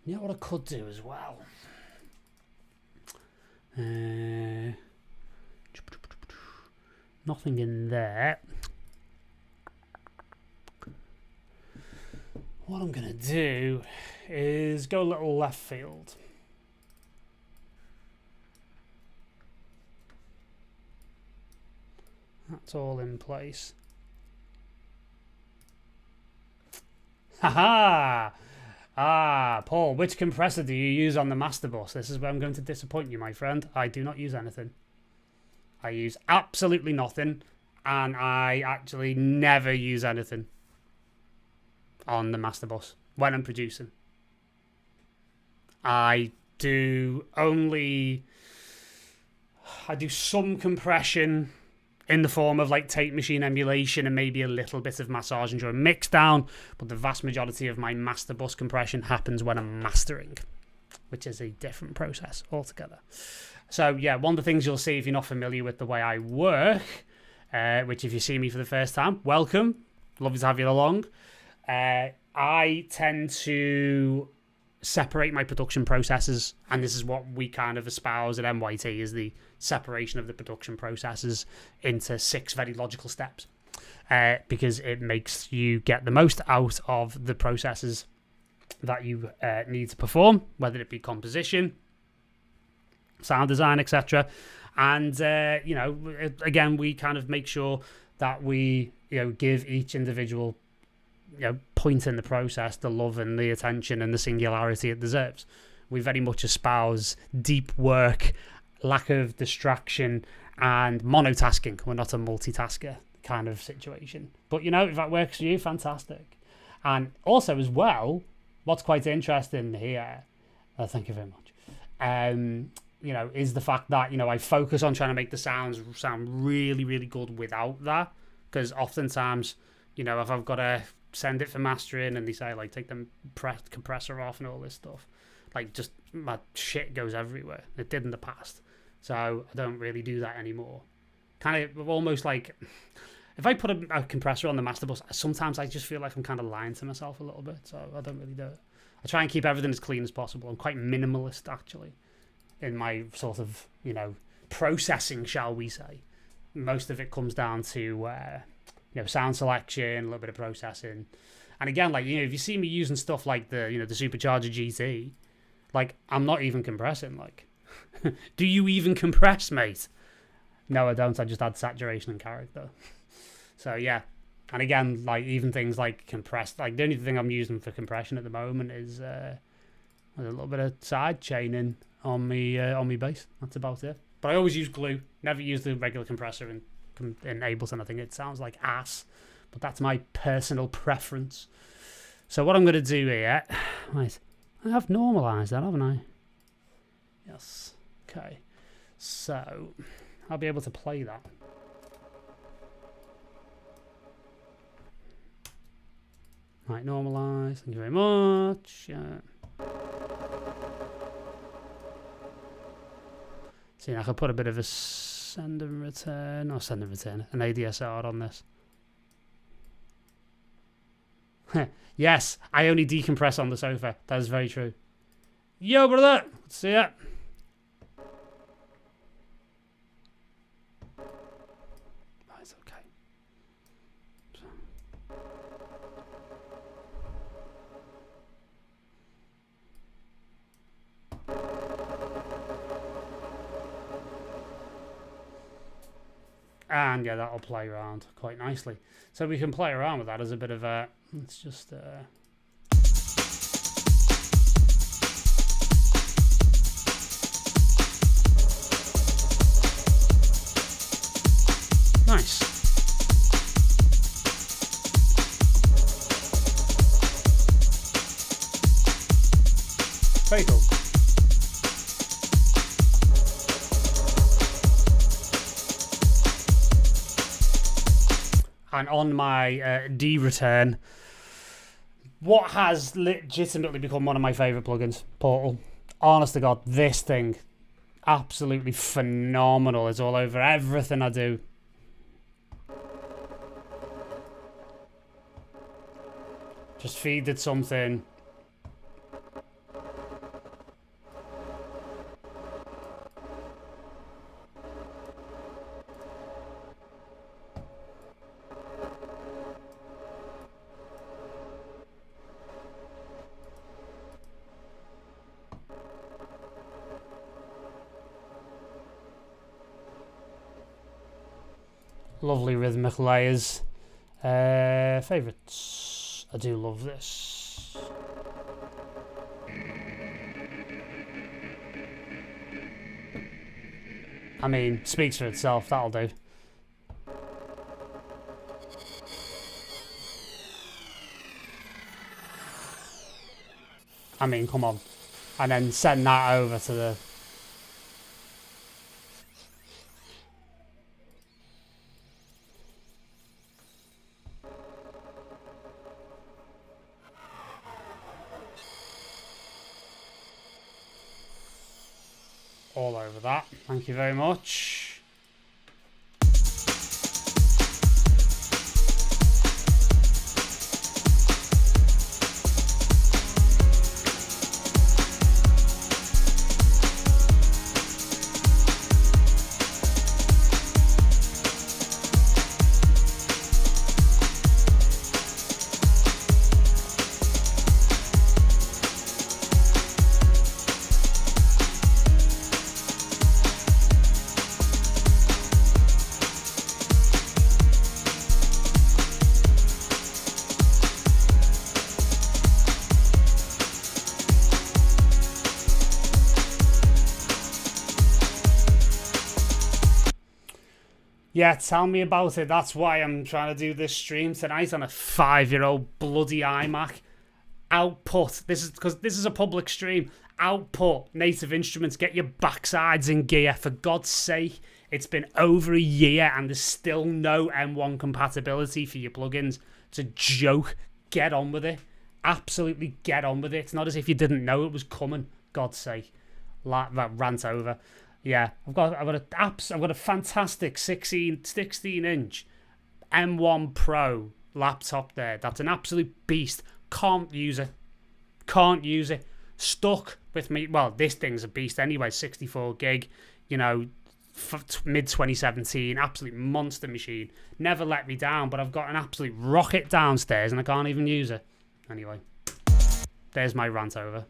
You know what I could do as well? Nothing in there. What I'm going to do is go a little left field. That's all in place. Haha! Ah, Paul, which compressor do you use on the master bus? This is where I'm going to disappoint you, my friend. I do not use anything. I use absolutely nothing, and I actually never use anything on the master bus when I'm producing. I do some compression in the form of like tape machine emulation and maybe a little bit of massaging during mixdown, but the vast majority of my master bus compression happens when I'm mastering, which is a different process altogether. So yeah, one of the things you'll see if you're not familiar with the way I work, which if you see me for the first time, welcome, lovely to have you along. I tend to separate my production processes, and this is what we kind of espouse at MYT, is the separation of the production processes into 6 very logical steps, because it makes you get the most out of the processes that you need to perform, whether it be composition, sound design, etc. And you know, again, we kind of make sure that we, you know, give each individual, you know, point in the process the love and the attention and the singularity it deserves. We very much espouse deep work, lack of distraction, and monotasking. We're not a multitasker kind of situation. But, you know, if that works for you, fantastic. And also as well, what's quite interesting here, thank you very much, you know, is the fact that, you know, I focus on trying to make the sounds sound really, really good without that. Because oftentimes, you know, if I've got to send it for mastering and they say, like, take the compressor off and all this stuff, like, just my shit goes everywhere. It did in the past. So I don't really do that anymore. Kind of almost like, if I put a compressor on the master bus, sometimes I just feel like I'm kind of lying to myself a little bit. So I don't really do it. I try and keep everything as clean as possible. I'm quite minimalist, actually, in my sort of, you know, processing, shall we say. Most of it comes down to, you know, sound selection, a little bit of processing. And again, like, you know, if you see me using stuff like the, you know, the Supercharger GT, like, I'm not even compressing, like. Do you even compress, mate? No, I don't. I just add saturation and character. So, yeah. And again, like, even things like compressed, like, the only thing I'm using for compression at the moment is a little bit of side chaining on me bass. That's about it. But I always use glue. Never use the regular compressor in Ableton. I think it sounds like ass. But that's my personal preference. So what I'm going to do here... Right, I have normalised that, haven't I? Yes. Okay. So, I'll be able to play that. Right, normalise. Thank you very much. See, I could put a bit of a send and return, or send and return, an ADSR on this. Yes, I only decompress on the sofa. That is very true. Yo, brother! See ya. Right, okay. And yeah, that'll play around quite nicely. So we can play around with that as a bit of a... Let's just... Nice. Very cool. and on my D return, what has legitimately become one of my favourite plugins, Portal. Honest to God, this thing, absolutely phenomenal. It's all over everything I do. Just feed it something. Lovely rhythmic layers. Favourites. I do love this. I mean, speaks for itself, that'll do. I mean, come on. And then send that over to the... all over that. Thank you very much. Yeah, tell me about it. That's why I'm trying to do this stream tonight on a 5-year-old bloody iMac. Output. This is because this is a public stream. Output. Native Instruments. Get your backsides in gear. For God's sake. It's been over a year and there's still no M1 compatibility for your plugins. It's a joke. Get on with it. Absolutely get on with it. It's not as if you didn't know it was coming. God's sake. That rant over. Yeah, I've got a fantastic 16-inch M1 Pro laptop there. That's an absolute beast. Can't use it. Can't use it. Stuck with me. Well, this thing's a beast anyway. 64 gig. You know, mid 2017. Absolute monster machine. Never let me down. But I've got an absolute rocket downstairs and I can't even use it. Anyway, there's my rant over.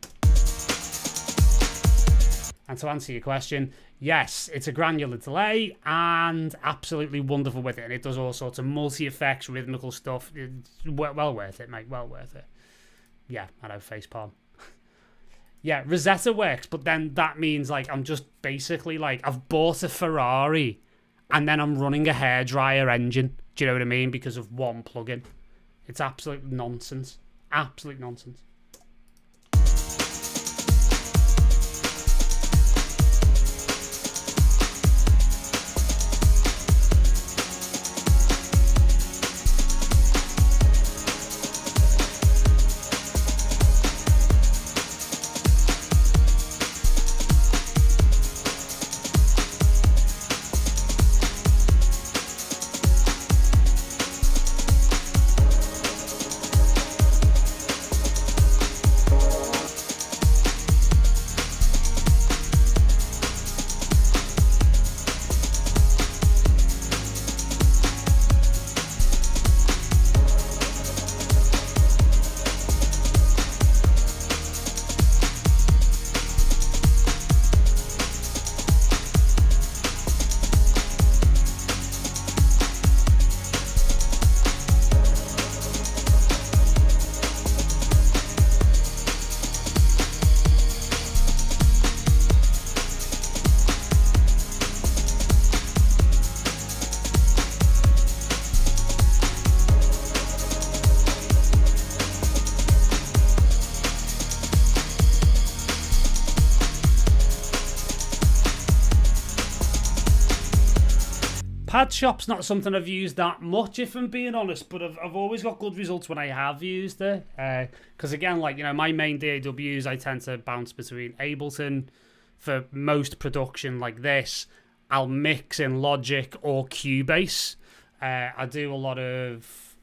And to answer your question, yes, it's a granular delay and absolutely wonderful with it. And it does all sorts of multi-effects, rhythmical stuff. It's well worth it, mate. Well worth it. Yeah, I know, facepalm. Yeah, Rosetta works, but then that means like I'm just basically like I've bought a Ferrari and then I'm running a hairdryer engine. Do you know what I mean? Because of one plugin. It's absolute nonsense. Absolute nonsense. Pad Shop's not something I've used that much, if I'm being honest, but I've always got good results when I have used it. Because again, like, you know, my main DAWs, I tend to bounce between Ableton for most production like this. I'll mix in Logic or Cubase. I do a lot of,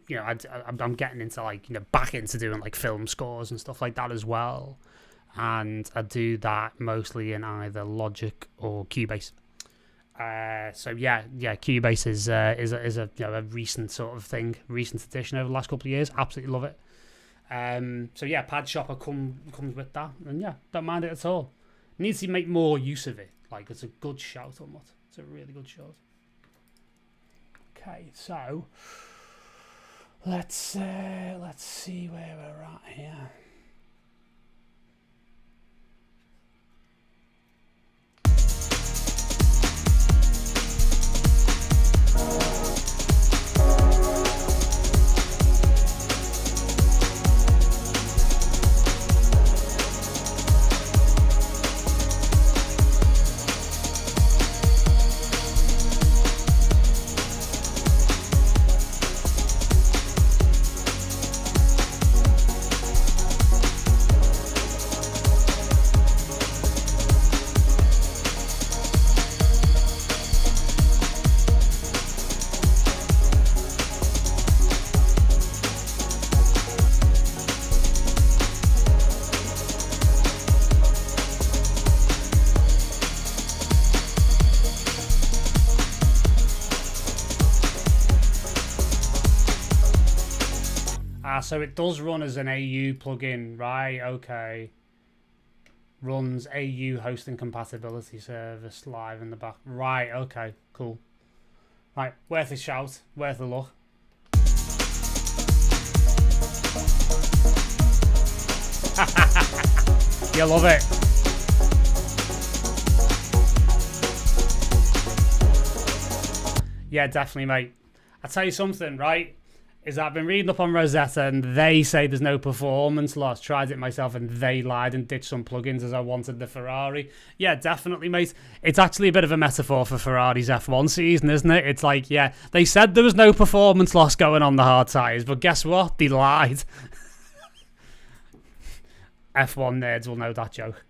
you know, I'm getting into, like, you know, back into doing like film scores and stuff like that as well. And I do that mostly in either Logic or Cubase. So yeah, Cubase is a you know, a recent sort of thing, recent addition over the last couple of years. Absolutely love it. So yeah, Pad Shopper comes with that, and yeah, don't mind it at all. Needs to make more use of it. Like, it's a good shout or what? It's a really good shout. Okay, so let's see where we're at here. So it does run as an AU plugin, right? Okay. Runs AU hosting compatibility service live in the back. Right, okay, cool. Right, worth a shout, worth a look. You love it. Yeah, definitely, mate. I'll tell you something, right? Is that I've been reading up on Rosetta and they say there's no performance loss. Tried it myself and they lied and ditched some plugins as I wanted the Ferrari. Yeah, definitely, mate. It's actually a bit of a metaphor for Ferrari's F1 season, isn't it? It's like, yeah, they said there was no performance loss going on the hard tyres, but guess what? They lied. F1 nerds will know that joke.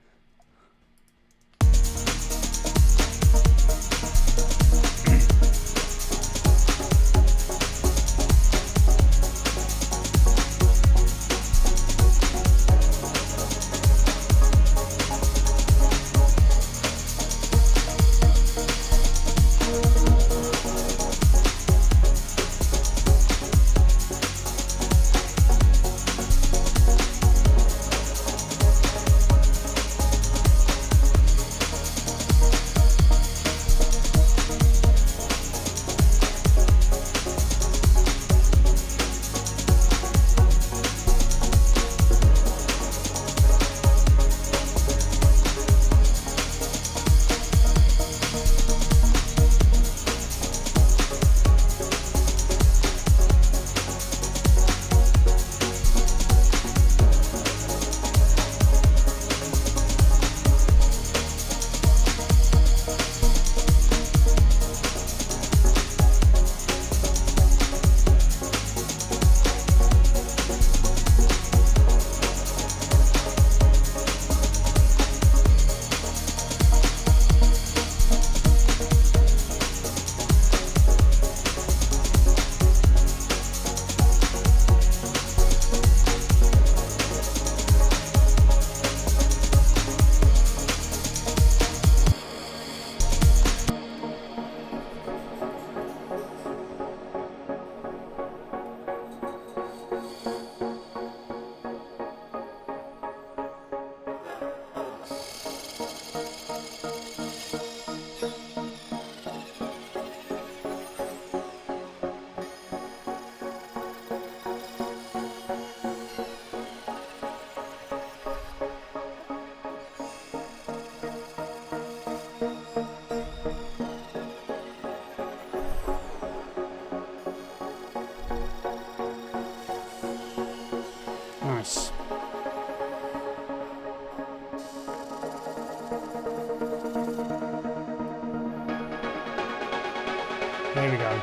There we go.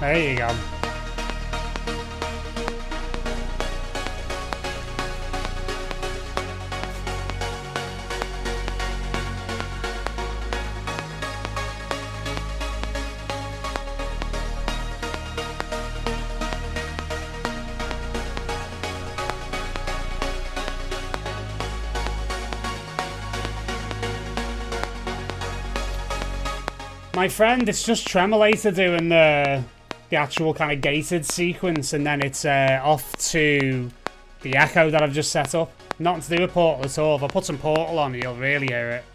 There you go. My friend, it's just Tremolator doing the actual kind of gated sequence, and then it's off to the echo that I've just set up. Nothing to do with Portal at all. If I put some Portal on, you'll really hear it.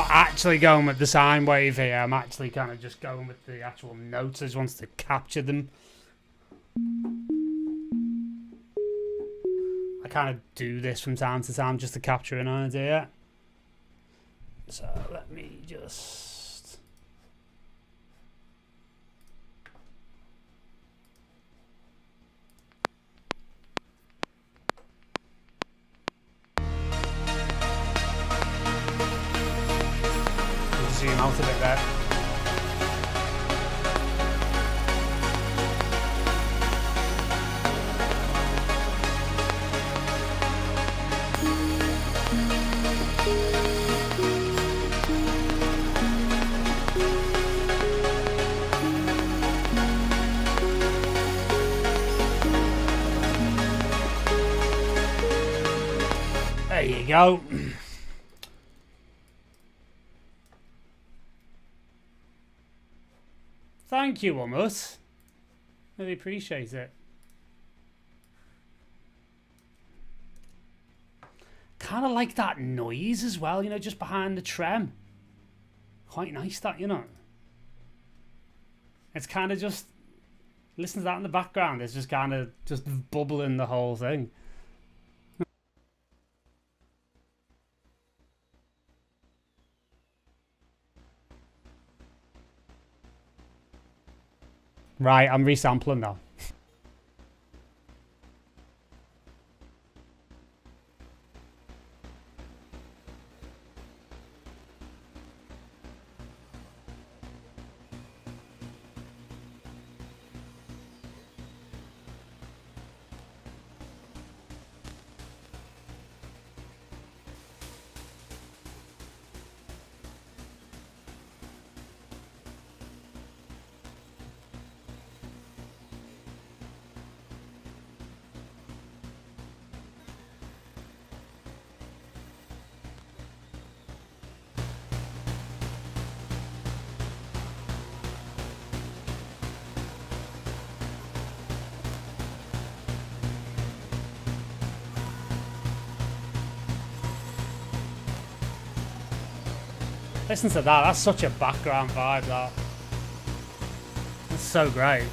Actually going with the sine wave here. I'm actually kind of just going with the actual notes. I just wanted to capture them. I kind of do this from time to time just to capture an idea. So let me just... a bit there. There you go. Thank you, Umut. Really appreciate it. Kind of like that noise as well, you know, just behind the trem. Quite nice that, you know. It's kind of just, listen to that in the background. It's just kind of just bubbling the whole thing. Right, I'm resampling now. Listen to that, that's such a background vibe, that. That's so great.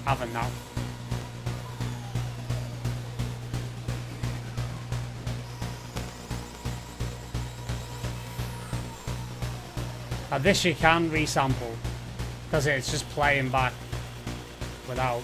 Having that. Now this you can resample, because it's just playing back without.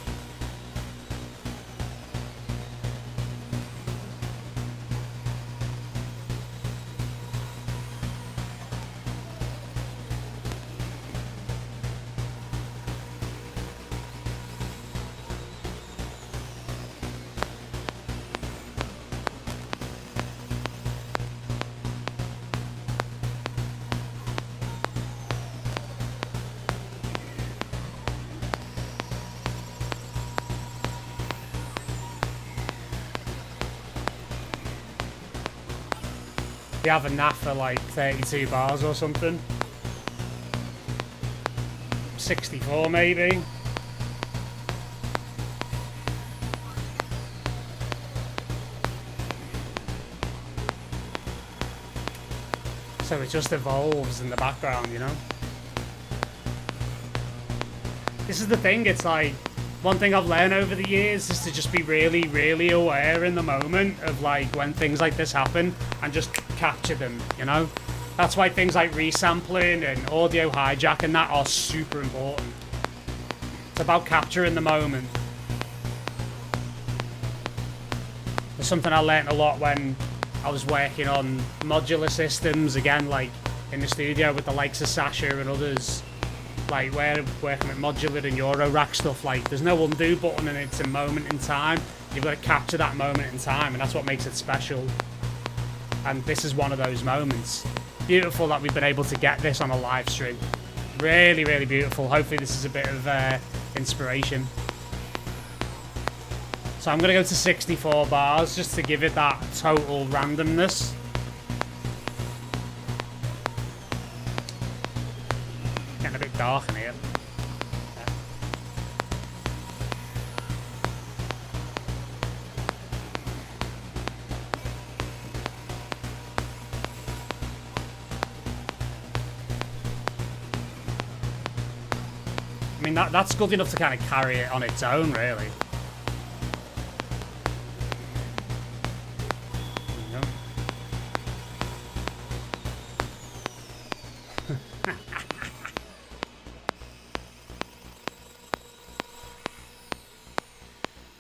You have a NAF for like 32 bars or something. 64 maybe. So it just evolves in the background, you know? This is the thing, it's like, one thing I've learned over the years is to just be really, really aware in the moment of like when things like this happen and just capture them, you know? That's why things like resampling and audio hijack and that are super important. It's about capturing the moment. It's something I learned a lot when I was working on modular systems, again, like in the studio with the likes of Sasha and others. Like we're working with modular and Euro rack stuff, like there's no undo button and it's a moment in time. You've got to capture that moment in time, and that's what makes it special. And this is one of those moments. Beautiful that we've been able to get this on a live stream. Really, really beautiful. Hopefully this is a bit of inspiration. So I'm going to go to 64 bars just to give it that total randomness. Getting a bit dark in here. I mean, that's good enough to kind of carry it on its own, really.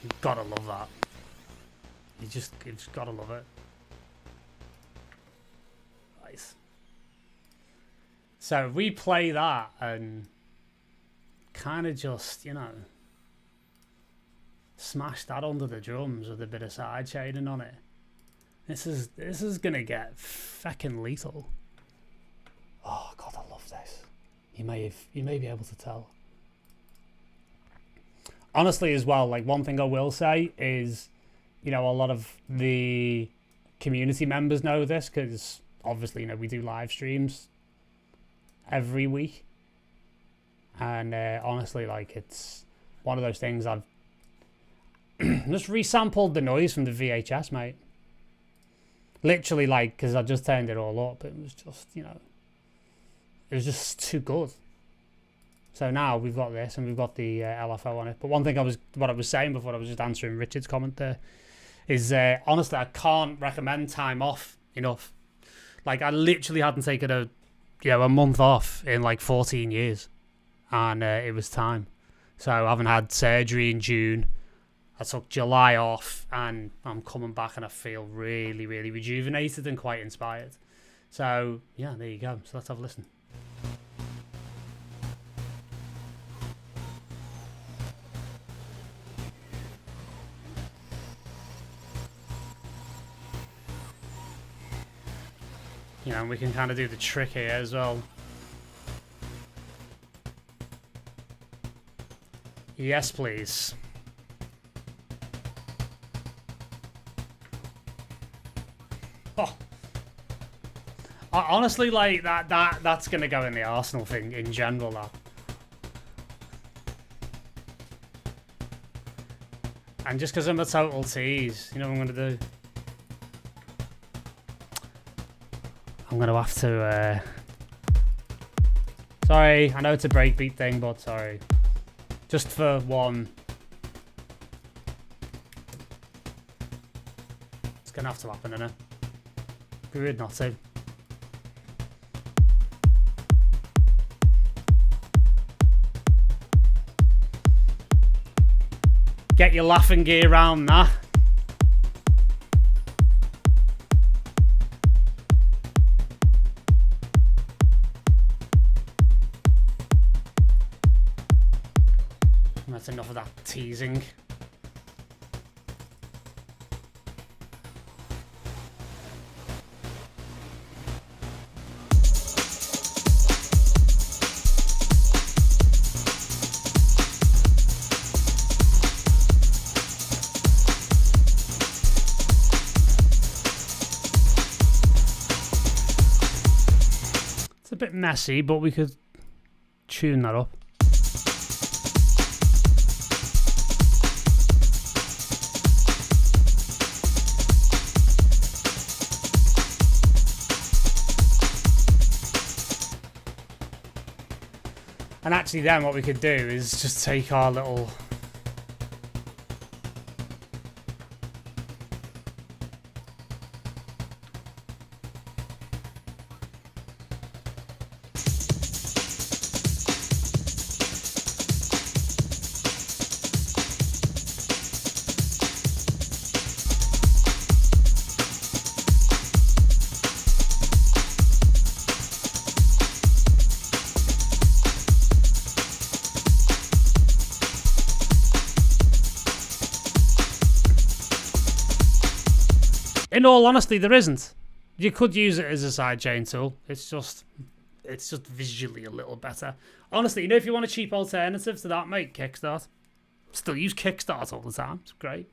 You've gotta love that. You you just gotta love it. Nice. So we play that and kind of just, you know, smash that under the drums with a bit of side shading on it. This is gonna get feckin' lethal. Oh god, I love this. You may be able to tell. Honestly, as well, like one thing I will say is, you know, a lot of the community members know this because obviously, you know, we do live streams every week, and honestly, like it's one of those things I've just resampled the noise from the VHS, mate. Literally, like, because I just turned it all up. It was just, you know, it was just too good. So now we've got this and we've got the LFO on it. But one thing what I was saying before, I was just answering Richard's comment there, is honestly, I can't recommend time off enough. Like, I literally hadn't taken a month off in like 14 years, and it was time. So I haven't had surgery in June. I took July off, and I'm coming back, and I feel really, really rejuvenated and quite inspired. So yeah, there you go. So let's have a listen. You know, we can kind of do the trick here as well. Yes, please. Oh, honestly, like that's gonna go in the Arsenal thing in general. That, and just because I'm a total tease, you know what I'm gonna do? I'm gonna have to. Sorry, I know it's a breakbeat thing, but sorry. Just for one. It's gonna have to happen, innit? Weird not to. Get your laughing gear around that. That's enough of that teasing. It's a bit messy, but we could tune that up. And actually then what we could do is just take our little... In all honesty, there isn't. You could use it as a sidechain tool. It's just visually a little better. Honestly, you know, if you want a cheap alternative to that, mate, Kickstart. Still use Kickstart all the time. It's great.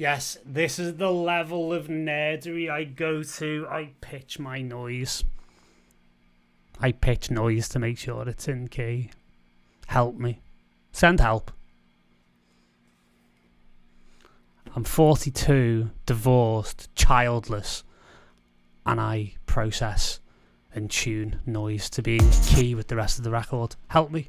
Yes, this is the level of nerdery I go to. I pitch my noise. I pitch noise to make sure it's in key. Help me. Send help. I'm 42, divorced, childless, and I process and tune noise to be in key with the rest of the record. Help me.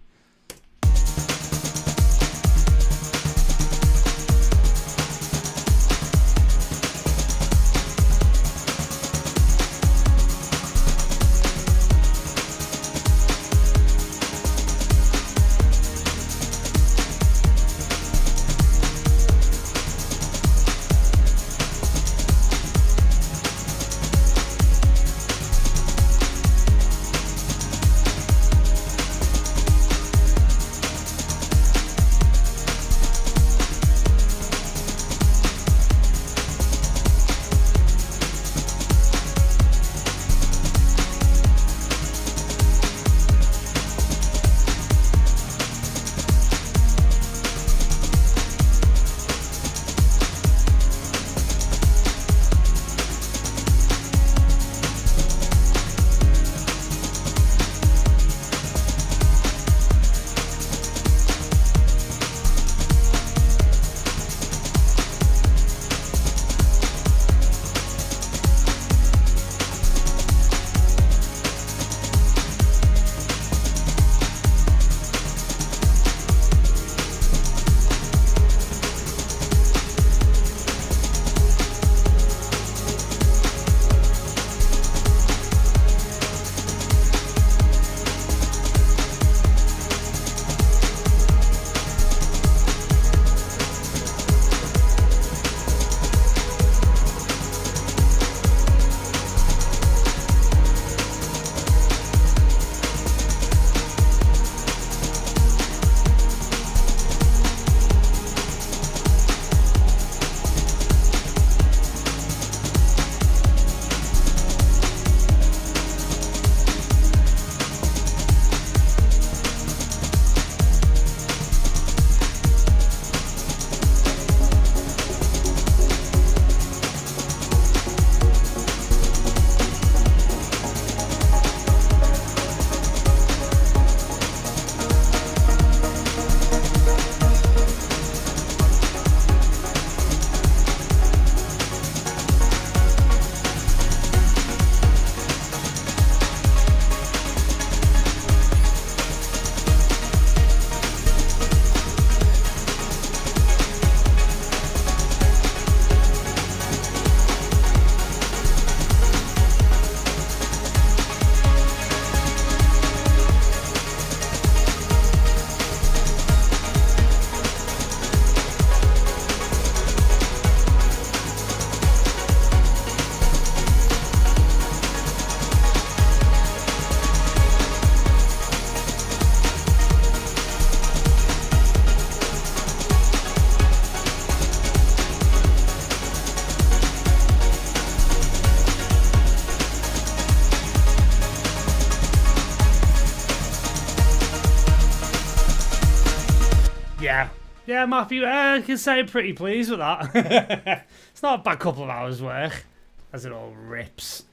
Yeah, Matthew, I can say I'm pretty pleased with that. It's not a bad couple of hours' work, as it all rips.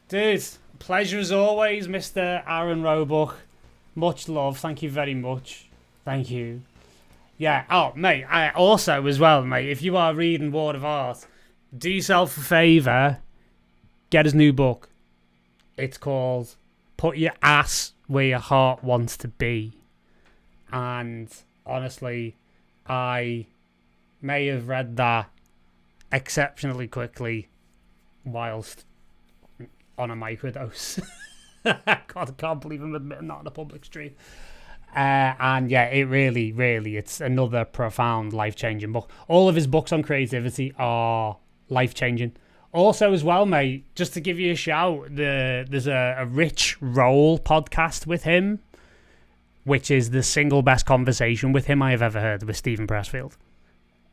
Dude, pleasure as always, Mr. Aaron Roebuck. Much love. Thank you very much. Thank you. Yeah, oh, mate, I also as well, mate, if you are reading Word of Art, do yourself a favour, get his new book. It's called Put Your Ass Where Your Heart Wants to Be. And honestly, I may have read that exceptionally quickly whilst on a microdose. God, I can't believe I'm admitting that on a public stream. And yeah, it really, it's another profound, life-changing book. All of his books on creativity are life-changing. Also as well, mate, just to give you a shout, there's a Rich Roll podcast with him, which is the single best conversation with him I have ever heard, with Stephen Pressfield.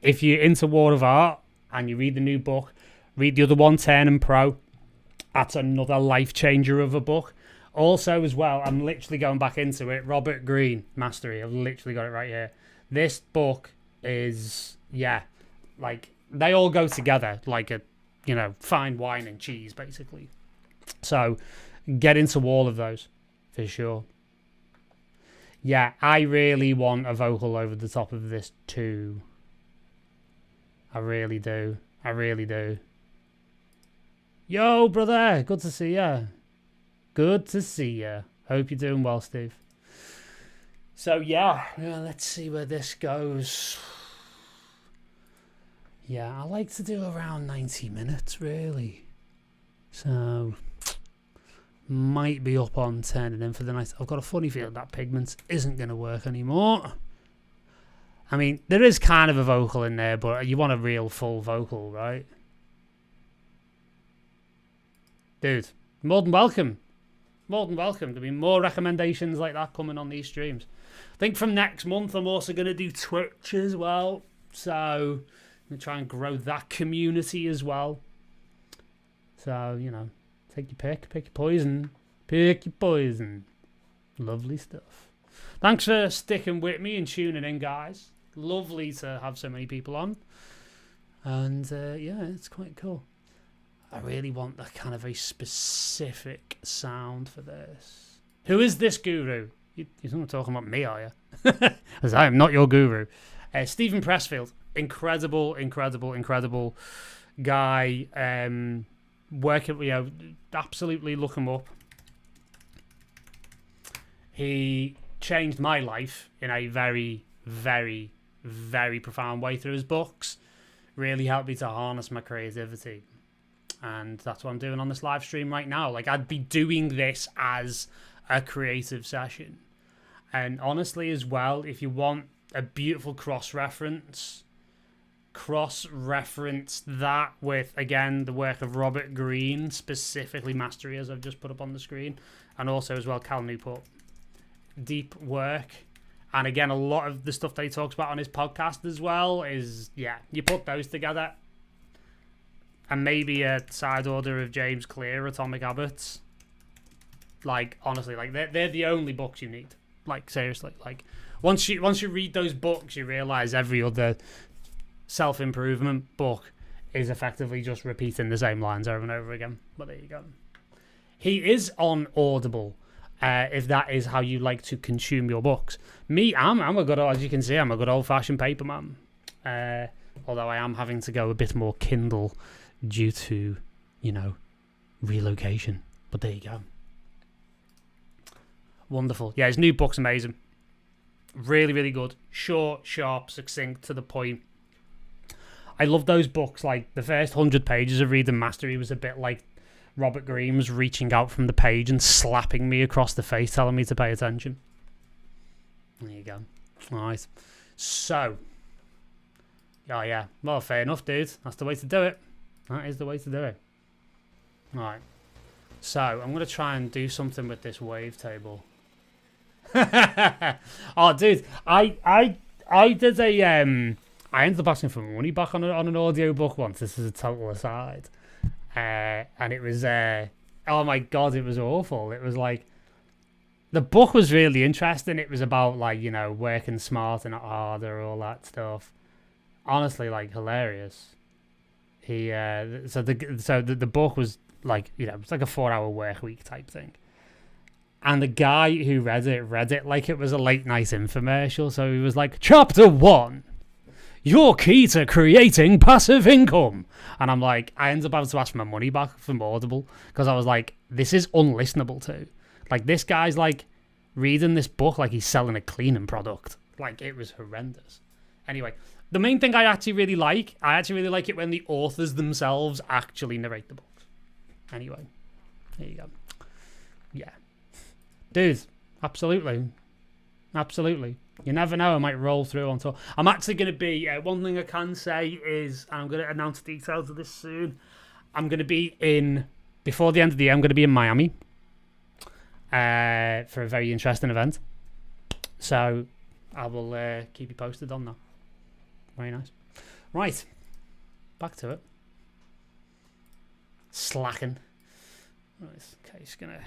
If you're into War of Art and you read the new book, read the other one, Turn and Pro. That's another life-changer of a book. Also as well, I'm literally going back into it, Robert Greene, Mastery. I've literally got it right here. This book is, yeah, like, they all go together like a, you know, fine wine and cheese, basically. So get into all of those for sure. Yeah, I really want a vocal over the top of this too. I really do. I really do. Yo, brother. Good to see ya. Good to see ya. Hope you're doing well, Steve. So, yeah, let's see where this goes. Yeah, I like to do around 90 minutes, really. So, might be up on turning in for the night. I've got a funny feeling that pigment isn't going to work anymore. I mean, there is kind of a vocal in there, but you want a real full vocal, right? Dude, more than welcome. More than welcome. There'll be more recommendations like that coming on these streams. I think from next month, I'm also going to do Twitch as well. So, I'm going to try and grow that community as well. So, you know, take your pick. Pick your poison. Pick your poison. Lovely stuff. Thanks for sticking with me and tuning in, guys. Lovely to have so many people on. And, yeah, it's quite cool. I really want that kind of a specific sound for this. Who is this guru? You're not talking about me, are you? Because I am not your guru. Stephen Pressfield. Incredible, incredible, incredible guy. Working, you know, absolutely look him up. He changed my life in a very, very, very profound way through his books. Really helped me to harness my creativity. And that's what I'm doing on this live stream right now. Like, I'd be doing this as a creative session. And honestly, as well, if you want a beautiful cross-reference that with, again, the work of Robert Greene, specifically Mastery, as I've just put up on the screen, and also as well Cal Newport. Deep work. And again, a lot of the stuff that he talks about on his podcast as well is, yeah, you put those together. And maybe a side order of James Clear, Atomic Habits. Like, honestly, like they're the only books you need. Like, seriously. Like, once you read those books, you realise every other self-improvement book is effectively just repeating the same lines over and over again. But there you go. He is on Audible, if that is how you like to consume your books. Me, I'm a good, as you can see, I'm a good old-fashioned paper man. Although I am having to go a bit more Kindle due to, you know, relocation. But there you go. Wonderful. Yeah, his new book's amazing. Really, really good. Short, sharp, succinct, to the point. I love those books. Like, the first 100 pages of Read and Mastery was a bit like Robert Greene was reaching out from the page and slapping me across the face, telling me to pay attention. There you go. All right. So, oh yeah. Well, fair enough, dude. That's the way to do it. That is the way to do it. All right. So, I'm going to try and do something with this wavetable. Oh, dude. I did a... I ended up asking for money back on an audiobook once. This is a total aside. And it was... oh, my God. It was awful. It was like... The book was really interesting. It was about, like, you know, working smart and not harder, all that stuff. Honestly, like, hilarious. So the book was like, you know, it's like a 4-hour work week type thing. And the guy who read it like it was a late night infomercial. So he was like, Chapter 1, your key to creating passive income. And I'm like, I ended up having to ask for my money back from Audible because I was like, this is unlistenable to. Like, this guy's like reading this book like he's selling a cleaning product. Like, it was horrendous. Anyway. The main thing I actually really like it when the authors themselves actually narrate the books. Anyway, there you go. Yeah. Dude, absolutely. Absolutely. You never know, I might roll through on tour. I'm actually going to be, one thing I can say is, and I'm going to announce details of this soon, I'm going to be before the end of the year, I'm going to be in Miami for a very interesting event. So, I will keep you posted on that. Very nice. Right. Back to it. Slacking. Right, okay, just going to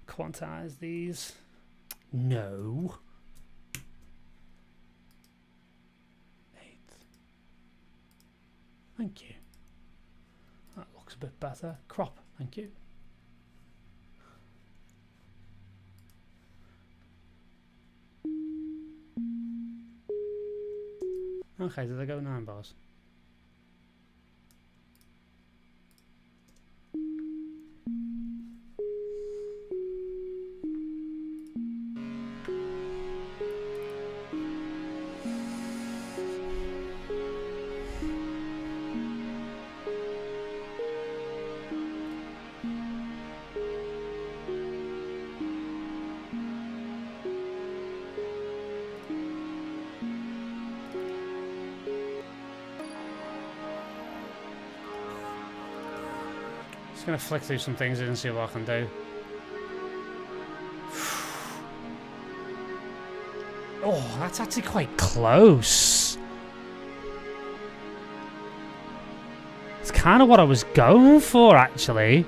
quantize these. No. 8. Thank you. That looks a bit better. Crop. Thank you. Okay, did I go 9 bars? Just gonna flick through some things and see what I can do. Oh, that's actually quite close. It's kind of what I was going for, actually.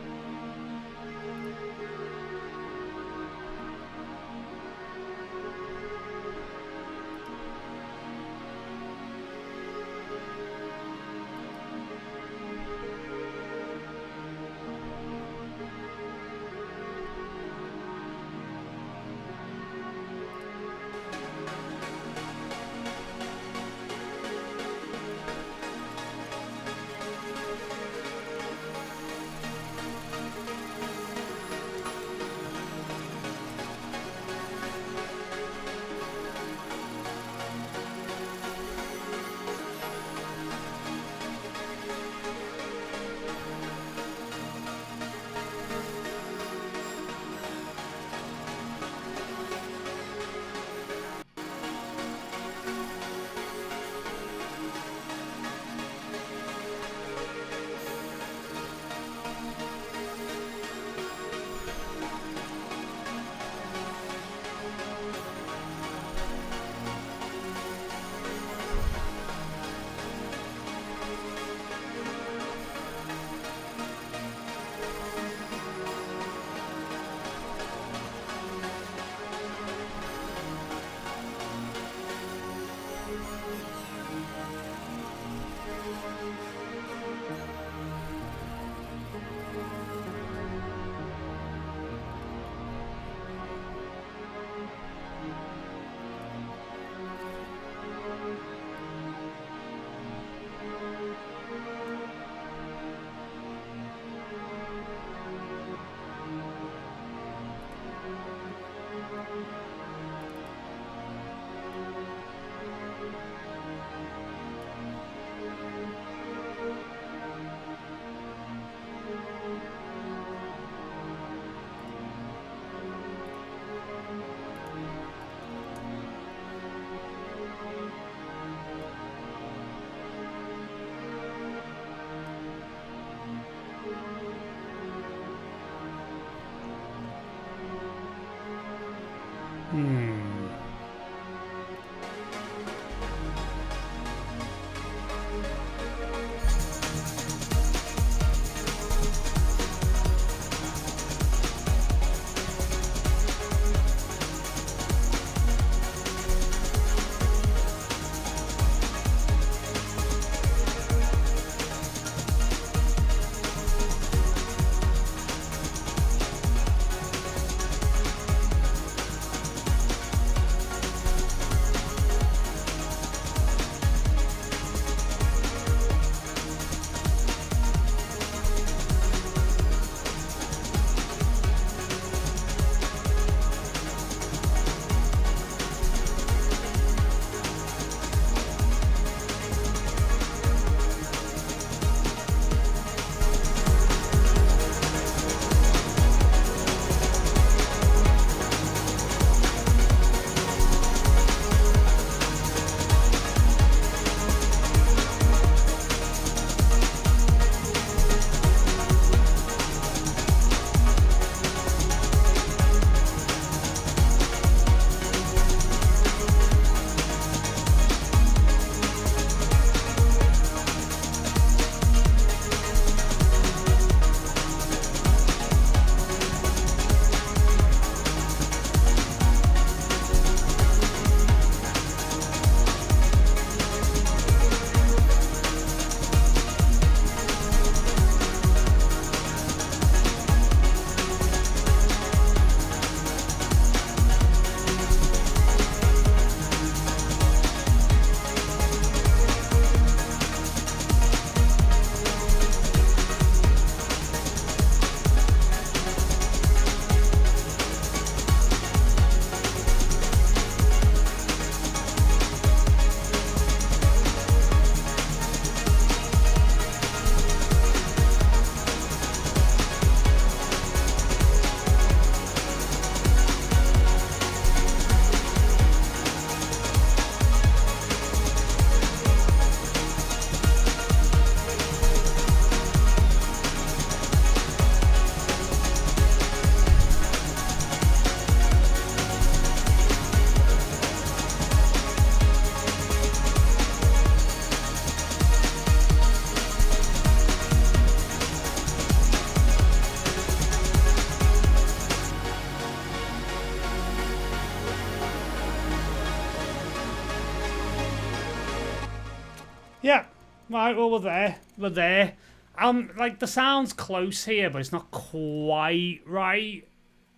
Yeah. Right, well, we're there. We're there. Like, the sound's close here, but it's not quite right.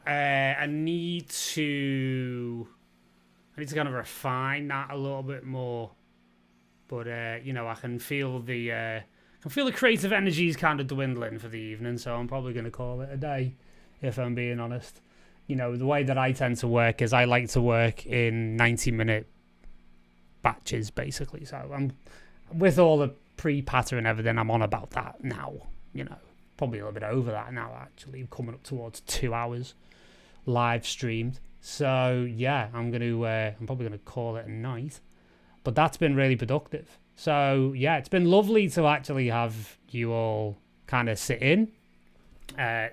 I need to kind of refine that a little bit more. But, you know, I can feel the creative energy is kind of dwindling for the evening, so I'm probably going to call it a day, if I'm being honest. You know, the way that I tend to work is I like to work in 90-minute batches, basically. So I'm, with all the pre-patter and everything, I'm on about that now, you know. Probably a little bit over that now, actually. Coming up towards 2 hours live streamed. So, yeah, I'm probably going to call it a night. But that's been really productive. So, yeah, it's been lovely to actually have you all kind of sit in.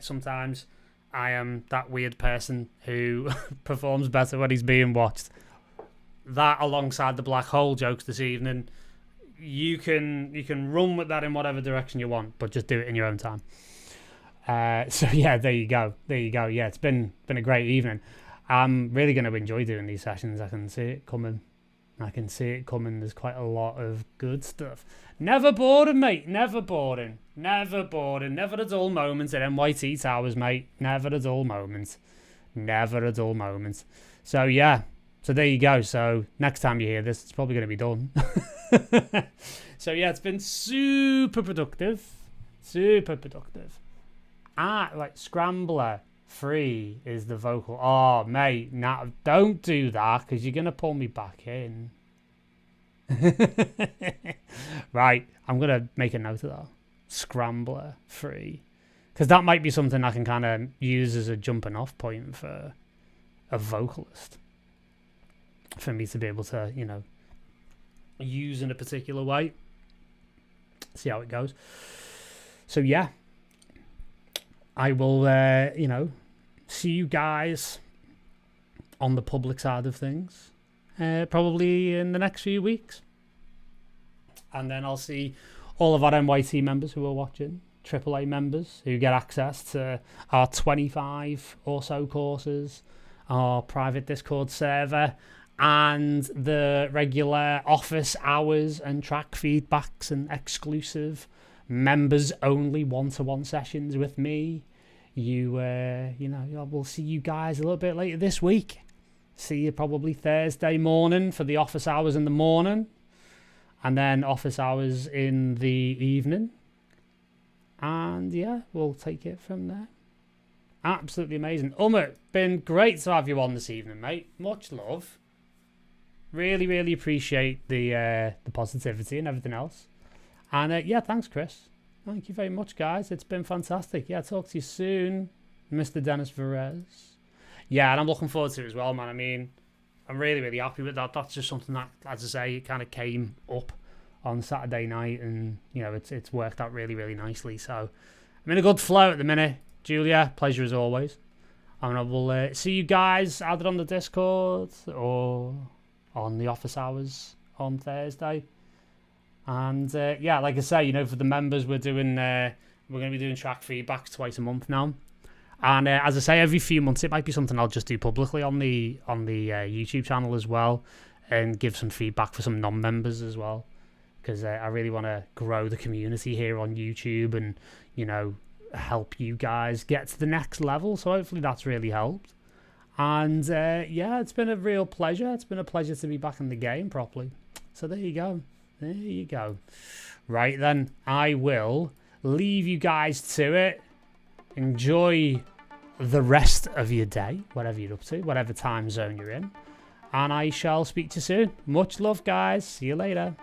Sometimes I am that weird person who performs better when he's being watched. That, alongside the black hole jokes this evening, you can run with that in whatever direction you want, but just do it in your own time. So, yeah, there you go. Yeah, it's been a great evening. I'm really going to enjoy doing these sessions. I can see it coming. There's quite a lot of good stuff. Never boring, mate. Never boring. Never a dull moment at MYT Towers, mate. Never a dull moment. So, yeah. So, there you go. So, next time you hear this, it's probably going to be done. So, yeah, it's been super productive. Like, Scrambler 3 is the vocal. Oh, mate, nah, don't do that, because you're going to pull me back in. Right, I'm going to make a note of that. Scrambler 3. Because that might be something I can kind of use as a jumping off point for a vocalist. For me to be able to, you know, use in a particular way. See how it goes. So, yeah. I will, you know, see you guys on the public side of things. Probably in the next few weeks. And then I'll see all of our MYT members who are watching, AAA members who get access to our 25 or so courses, our private Discord server, and the regular office hours and track feedbacks and exclusive members only one-to-one sessions with me. You know, we'll see you guys a little bit later this week. See you probably Thursday morning for the office hours in the morning, and then office hours in the evening. And yeah, we'll take it from there. Absolutely amazing. Umar, been great to have you on this evening, mate. Much love. Really appreciate the positivity and everything else. And yeah, thanks, Chris. Thank you very much, guys. It's been fantastic. Yeah, talk to you soon, Mr. Dennis Verez. Yeah, and I'm looking forward to it as well, man. I mean, I'm really happy with that. That's just something that, as I say, it kind of came up on Saturday night, and you know, it's worked out really nicely. So I'm in a good flow at the minute. Julia, pleasure as always. And I will see you guys either on the Discord or on the office hours on Thursday. And yeah, like I say, you know, for the members, we're going to be doing track feedbacks twice a month now. And as I say, every few months, it might be something I'll just do publicly on the YouTube channel as well, and give some feedback for some non-members as well, because I really want to grow the community here on YouTube and, you know, help you guys get to the next level. So hopefully that's really helped. And yeah, it's been a real pleasure. It's been a pleasure to be back in the game properly. So there you go. Right then, I will leave you guys to it. Enjoy the rest of your day, whatever you're up to, whatever time zone you're in. And I shall speak to you soon. Much love, guys. See you later.